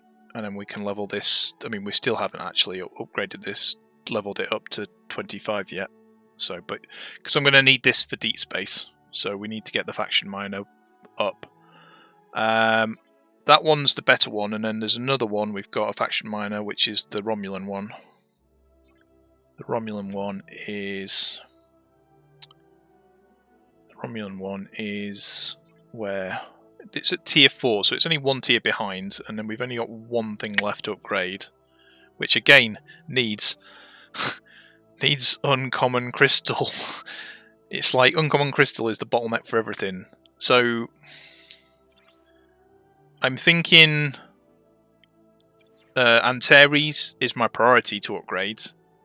we can level this. I mean, we still haven't actually upgraded this, leveled it up to 25 yet. So, but because I'm going to need this for deep space, so we need to get the faction miner up. That one's the better one, and then there's another one. We've got a faction miner, which is the Romulan one. The Romulan one is where it's at tier 4, so it's only one tier behind, and then we've only got one thing left to upgrade, which again needs uncommon crystal. It's like uncommon crystal is the bottleneck for everything. So I'm thinking Antares is my priority to upgrade.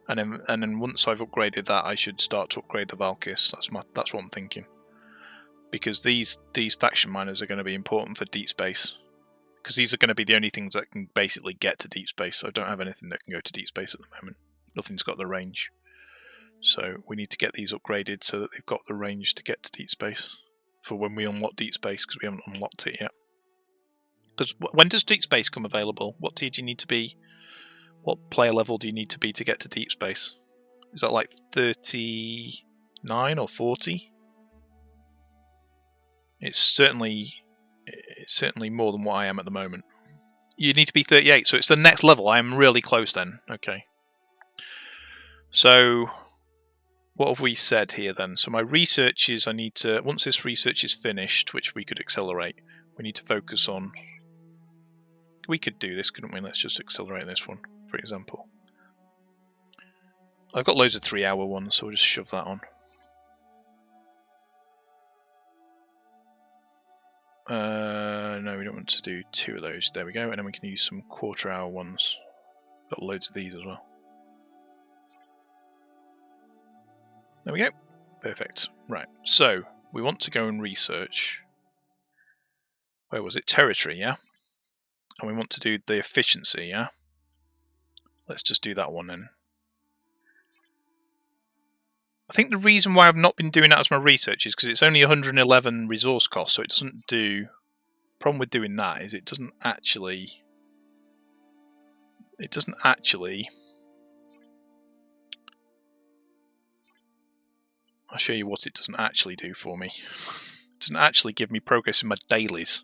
And then once I've upgraded that, I should start to upgrade the Valkys. That's what I'm thinking. Because these faction miners are going to be important for deep space. Because these are going to be the only things that can basically get to deep space. So I don't have anything that can go to deep space at the moment. Nothing's got the range. So we need to get these upgraded so that they've got the range to get to deep space. For when we unlock deep space, because we haven't unlocked it yet. Because when does deep space come available? What tier do you need to be? What player level do you need to be to get to deep space? Is that like 39 or 40? It's certainly more than what I am at the moment. You need to be 38, so it's the next level. I am really close then. Okay. So what have we said here then? So my research is I need to, once this research is finished, which we could accelerate, we need to focus on. We could do this, couldn't we? Let's just accelerate this one, for example. I've got loads of 3-hour ones, so we'll just shove that on. No, we don't want to do 2 of those. There we go, and then we can use some 1/4-hour ones. Got loads of these as well. There we go. Perfect. Right, so we want to go and research. Where was it? Territory, yeah? And we want to do the efficiency, yeah? Let's just do that one then. I think the reason why I've not been doing that as my research is because it's only 111 resource cost, so it doesn't do... The problem with doing that is it doesn't actually... I'll show you what it doesn't actually do for me. It doesn't actually give me progress in my dailies.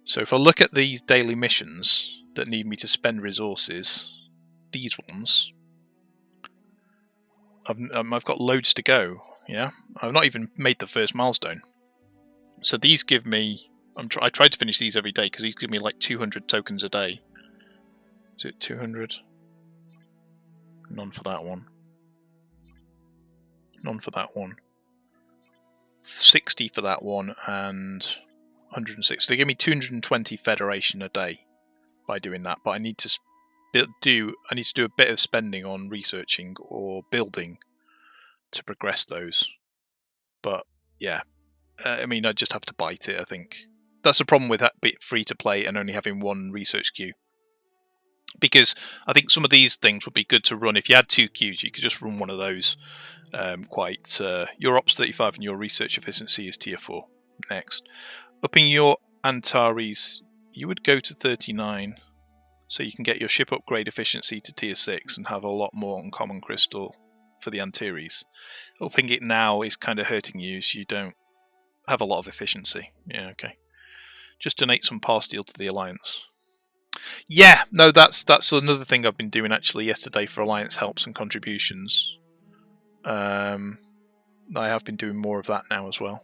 So if I look at these daily missions that need me to spend resources, these ones, I've got loads to go. Yeah, I've not even made the first milestone. So these give me. I tried to finish these every day because these give me like 200 tokens a day. Is it 200? None for that one. None for that one. 60 for that one and 106. They give me 220 Federation a day by doing that, but I need to do a bit of spending on researching or building to progress those. But yeah, I mean, I just have to bite it. I think that's the problem with that bit free to play and only having one research queue. Because I think some of these things would be good to run if you had 2 queues. You could just run one of those. Your Ops 35 and your research efficiency is tier 4. Next, upping your Antares, you would go to 39. So you can get your ship upgrade efficiency to tier 6 and have a lot more uncommon crystal for the Antares. Upping it now is kind of hurting you, so you don't have a lot of efficiency. Yeah, okay. Just donate some par steel to the Alliance. Yeah, no, that's another thing I've been doing actually yesterday for Alliance helps and contributions. I have been doing more of that now as well.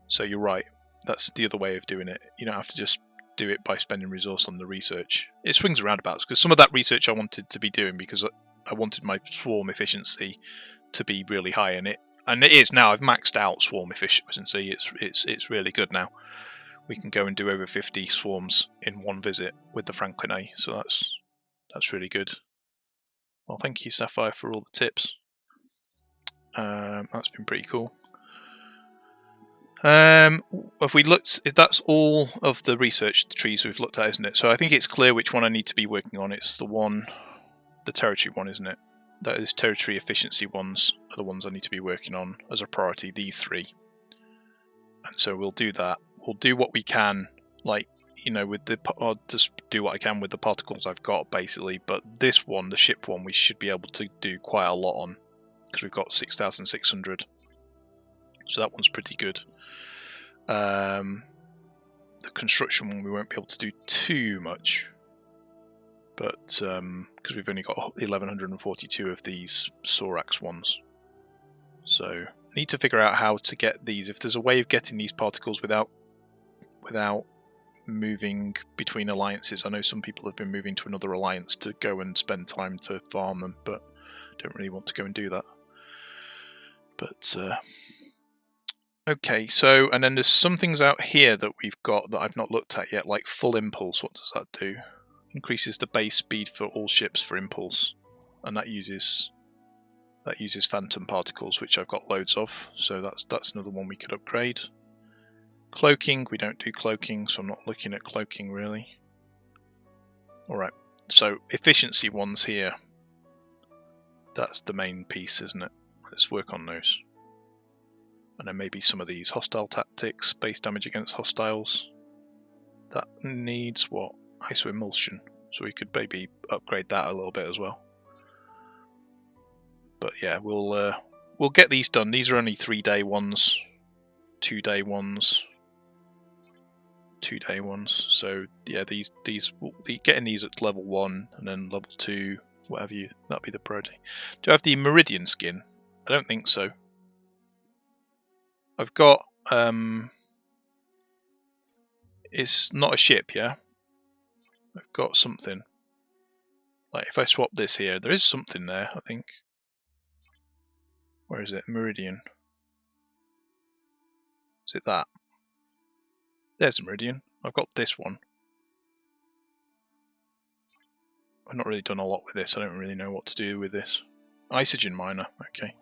So you're right. That's the other way of doing it. You don't have to just do it by spending resource on the research. It swings around about because some of that research I wanted to be doing because I wanted my swarm efficiency to be really high in it, and it is now. I've maxed out swarm efficiency. It's really good now. We can go and do over 50 swarms in one visit with the Franklin A, so that's really good. Well, thank you, Sapphire, for all the tips. That's been pretty cool. If we looked, if that's all of the research trees we've looked at, isn't it? So I think it's clear which one I need to be working on. It's the territory one, isn't it? That is territory efficiency ones are the ones I need to be working on as a priority. These 3, and so we'll do that. We'll do what we can, like I'll just do what I can with the particles I've got, basically. But this one, the ship one, we should be able to do quite a lot on because we've got 6,600. So that one's pretty good. The construction one we won't be able to do too much, but because we've only got 1,142 of these Sorax ones, so need to figure out how to get these. If there's a way of getting these particles without moving between alliances. I know some people have been moving to another alliance to go and spend time to farm them, but I don't really want to go and do that. But okay, so and then there's some things out here that we've got that I've not looked at yet, like full impulse. What does that do? Increases the base speed for all ships for impulse. and that uses phantom particles, which I've got loads of. So that's another one we could upgrade. Cloaking, we don't do cloaking, so I'm not looking at cloaking really. Alright, so efficiency ones here. That's the main piece, isn't it? Let's work on those. And then maybe some of these hostile tactics, base damage against hostiles. That needs what? ISO emulsion. So we could maybe upgrade that a little bit as well. But yeah, we'll get these done. These are only 3-day ones, 2-day ones, 2-day ones. So yeah, these getting these at level 1 and then level 2, whatever that'd be the priority. Do I have the Meridian skin? I don't think so. I've got it's not a ship, yeah? I've got something. Like if I swap this here, there is something there, I think. Where is it? Meridian. Is it that? There's a Meridian. I've got this one. I've not really done a lot with this. I don't really know what to do with this. Isogen miner, okay.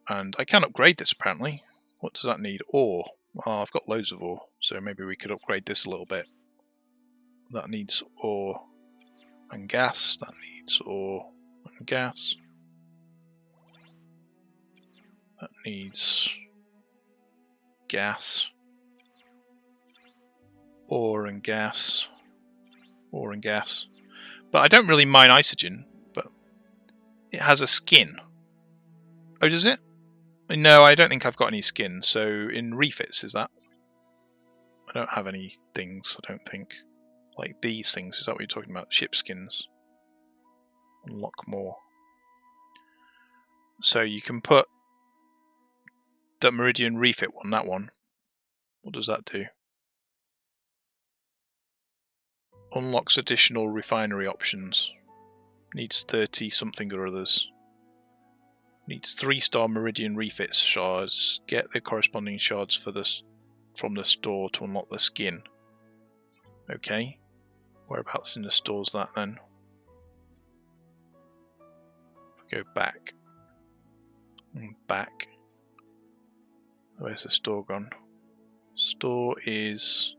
And I can upgrade this apparently. What does that need? Ore. Oh, I've got loads of ore, so maybe we could upgrade this a little bit. That needs ore and gas. That needs ore and gas. That needs gas. Ore and gas. Ore and gas. But I don't really mine isogen, but it has a skin. Oh, does it? No, I don't think I've got any skin. So in refits, is that? I don't have any things, I don't think. Like these things, is that what you're talking about? Ship skins. Unlock more. So you can put that Meridian refit one, that one. What does that do? Unlocks additional refinery options. Needs 30 something or others. Needs 3-star Meridian refit shards. Get the corresponding shards from the store to unlock the skin. Okay. Whereabouts in the store's that then? Go back. Back. Where's the store gone? Store is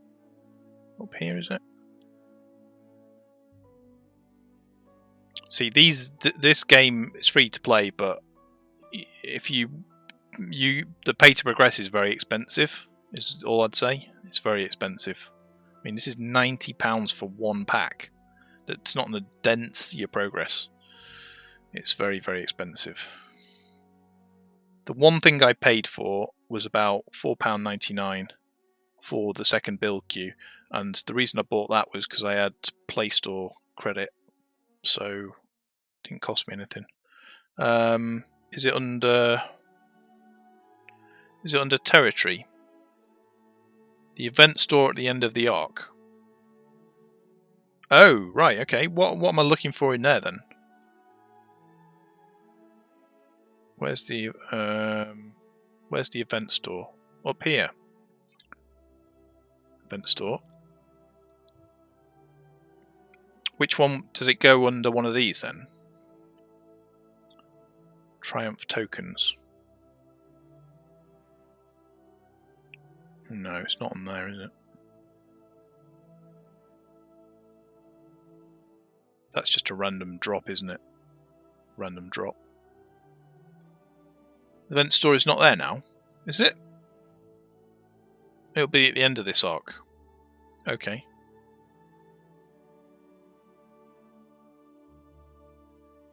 up here, is it? See, this game is free to play, but if the pay to progress is very expensive. Is all I'd say. It's very expensive. I mean, this is £90 for one pack. That's not the dents your progress. It's very, very expensive. The one thing I paid for was about £4.99 for the second build queue, and the reason I bought that was because I had Play Store credit, so it didn't cost me anything. Is it under territory? The event store at the end of the arc. Oh, right, okay. What am I looking for in there then? Where's the event store? Up here. Event store. Which one does it go under? One of these then? Triumph tokens. No, it's not on there, is it? That's just a random drop, isn't it? Random drop. The event store is not there now, is it? It'll be at the end of this arc. Okay.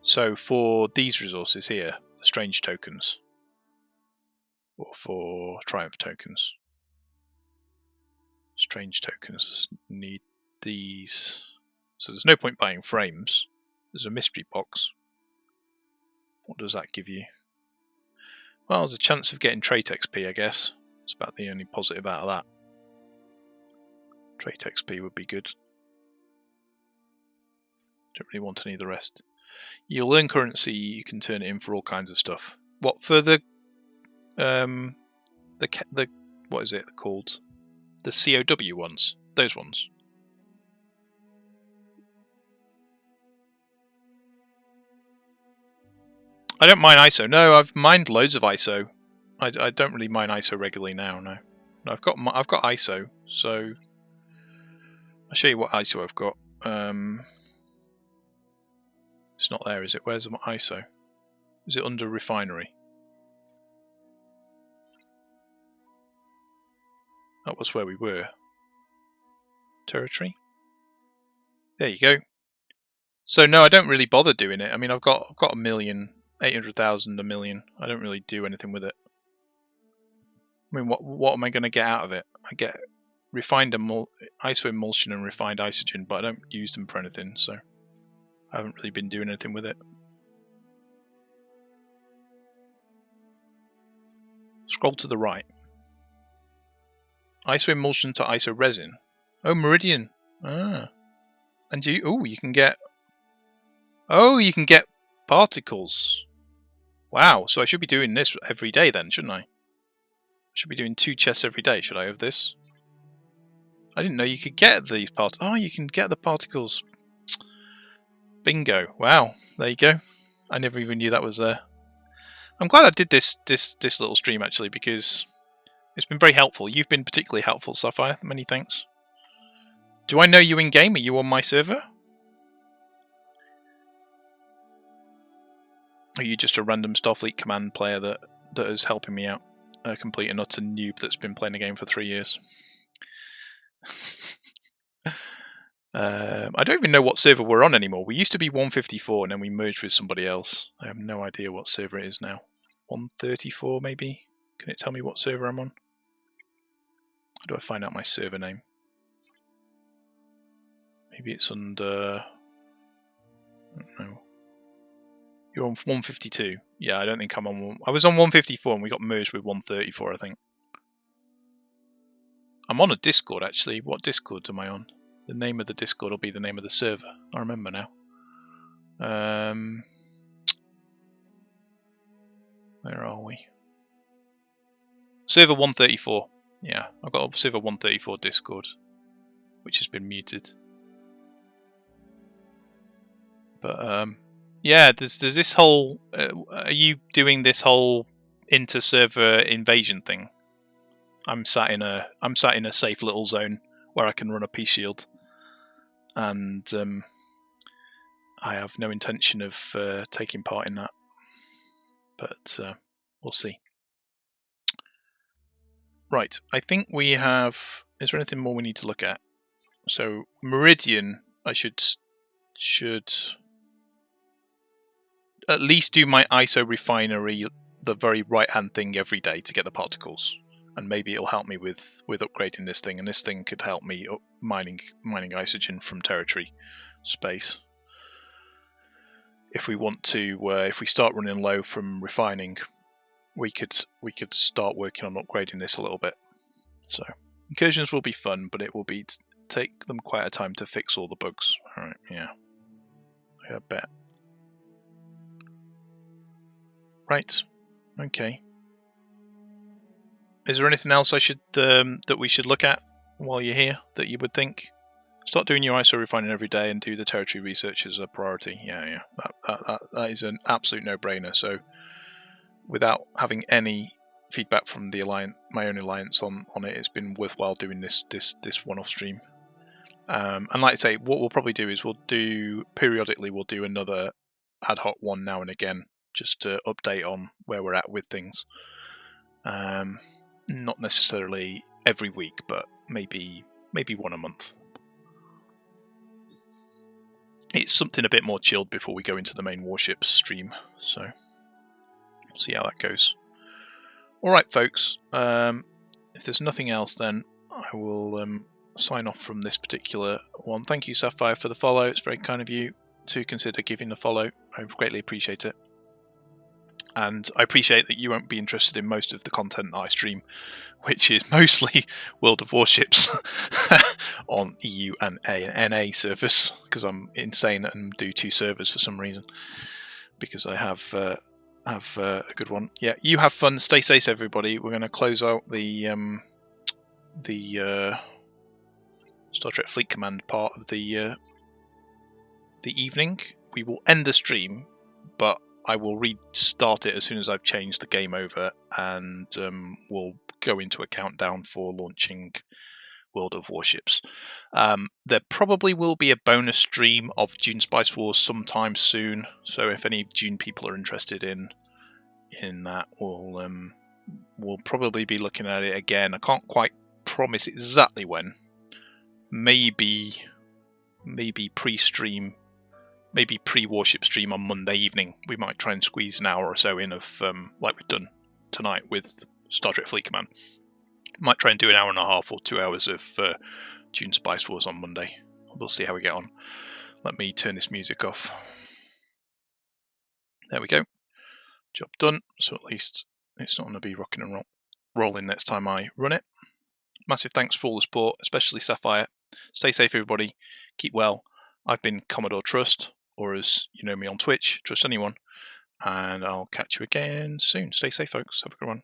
So for these resources here, the strange tokens, or for triumph tokens, strange tokens need these. So there's no point buying frames. There's a mystery box. What does that give you? Well, there's a chance of getting trait XP, I guess. It's about the only positive out of that. Trait XP would be good. Don't really want any of the rest. You'll earn currency, you can turn it in for all kinds of stuff. What for the what is it called? The COW ones. Those ones. I don't mine ISO. No, I've mined loads of ISO. I don't really mine ISO regularly now. No, I've got ISO. So I'll show you what ISO I've got. It's not there, is it? Where's my ISO? Is it under refinery? That was where we were. Territory. There you go. So no, I don't really bother doing it. I mean, I've got 1,800,000, 1 million. I don't really do anything with it. I mean, what am I going to get out of it? I get refined ISO emulsion and refined isogen, but I don't use them for anything, so I haven't really been doing anything with it. Scroll to the right. ISO emulsion to ISO resin. Oh, meridian. Ah. And you can get... Oh, you can get particles. Wow, so I should be doing this every day then, shouldn't I? I should be doing 2 chests every day, should I, of this? I didn't know you could get these parts. Oh, you can get the particles. Bingo. Wow, there you go. I never even knew that was there. I'm glad I did this little stream, actually, because it's been very helpful. You've been particularly helpful, Sapphire. Many thanks. Do I know you in-game? Are you on my server? Are you just a random Starfleet Command player that is helping me out? A complete and utter noob that's been playing the game for 3 years. I don't even know what server we're on anymore. We used to be 154 and then we merged with somebody else. I have no idea what server it is now. 134 maybe? Can it tell me what server I'm on? How do I find out my server name? Maybe it's under... I don't know. You're on 152. Yeah, I don't think I'm on... I was on 154 and we got merged with 134, I think. I'm on a Discord, actually. What Discord am I on? The name of the Discord will be the name of the server. I remember now. Where are we? Server 134. Yeah, I've got a server 134 Discord, which has been muted. But yeah, there's this whole. Are you doing this whole inter-server invasion thing? I'm sat in a safe little zone where I can run a peace shield, and I have no intention of taking part in that. But we'll see. Right, I think we have... Is there anything more we need to look at? So, Meridian, I should at least do my ISO refinery, the very right-hand thing every day to get the particles. And maybe it'll help me with upgrading this thing, and this thing could help me up mining isogen from territory space. If we want to, if we start running low from refining, we could start working on upgrading this a little bit. So incursions will be fun, but it will be take them quite a time to fix all the bugs. All right, yeah, I bet. Right, okay. Is there anything else I should that we should look at while you're here that you would think? Start doing your ISO refining every day and do the territory research as a priority. Yeah. That is an absolute no-brainer. So, without having any feedback from the alliance, my own alliance on it, it's been worthwhile doing this one-off stream. And like I say, what we'll probably do is we'll do another ad hoc one now and again, just to update on where we're at with things. Not necessarily every week, but maybe one a month. It's something a bit more chilled before we go into the main warships stream, so we'll see how that goes. Alright folks, if there's nothing else then I will sign off from this particular one. Thank you Sapphire for the follow, it's very kind of you to consider giving a follow, I greatly appreciate it. And I appreciate that you won't be interested in most of the content that I stream, which is mostly World of Warships on EU and NA servers, because I'm insane and do 2 servers for some reason, because I have a good one. Yeah, you have fun, stay safe everybody. We're going to close out the Star Trek Fleet Command part of the evening. We will end the stream, but I will restart it as soon as I've changed the game over, and we'll go into a countdown for launching World of Warships. There probably will be a bonus stream of Dune Spice Wars sometime soon, so if any Dune people are interested in that, we'll probably be looking at it again. I can't quite promise exactly when. Maybe pre-stream, maybe pre-warship stream on Monday evening. We might try and squeeze an hour or so in of like we've done tonight with Star Trek Fleet Command. Might try and do an hour and a half or 2 hours of Dune Spice Wars on Monday. We'll see how we get on. Let me turn this music off. There we go. Job done. So at least it's not going to be rocking and rolling next time I run it. Massive thanks for all the support, especially Sapphire. Stay safe, everybody. Keep well. I've been Commodore Trust, or as you know me on Twitch, Trust Anyone. And I'll catch you again soon. Stay safe, folks. Have a good one.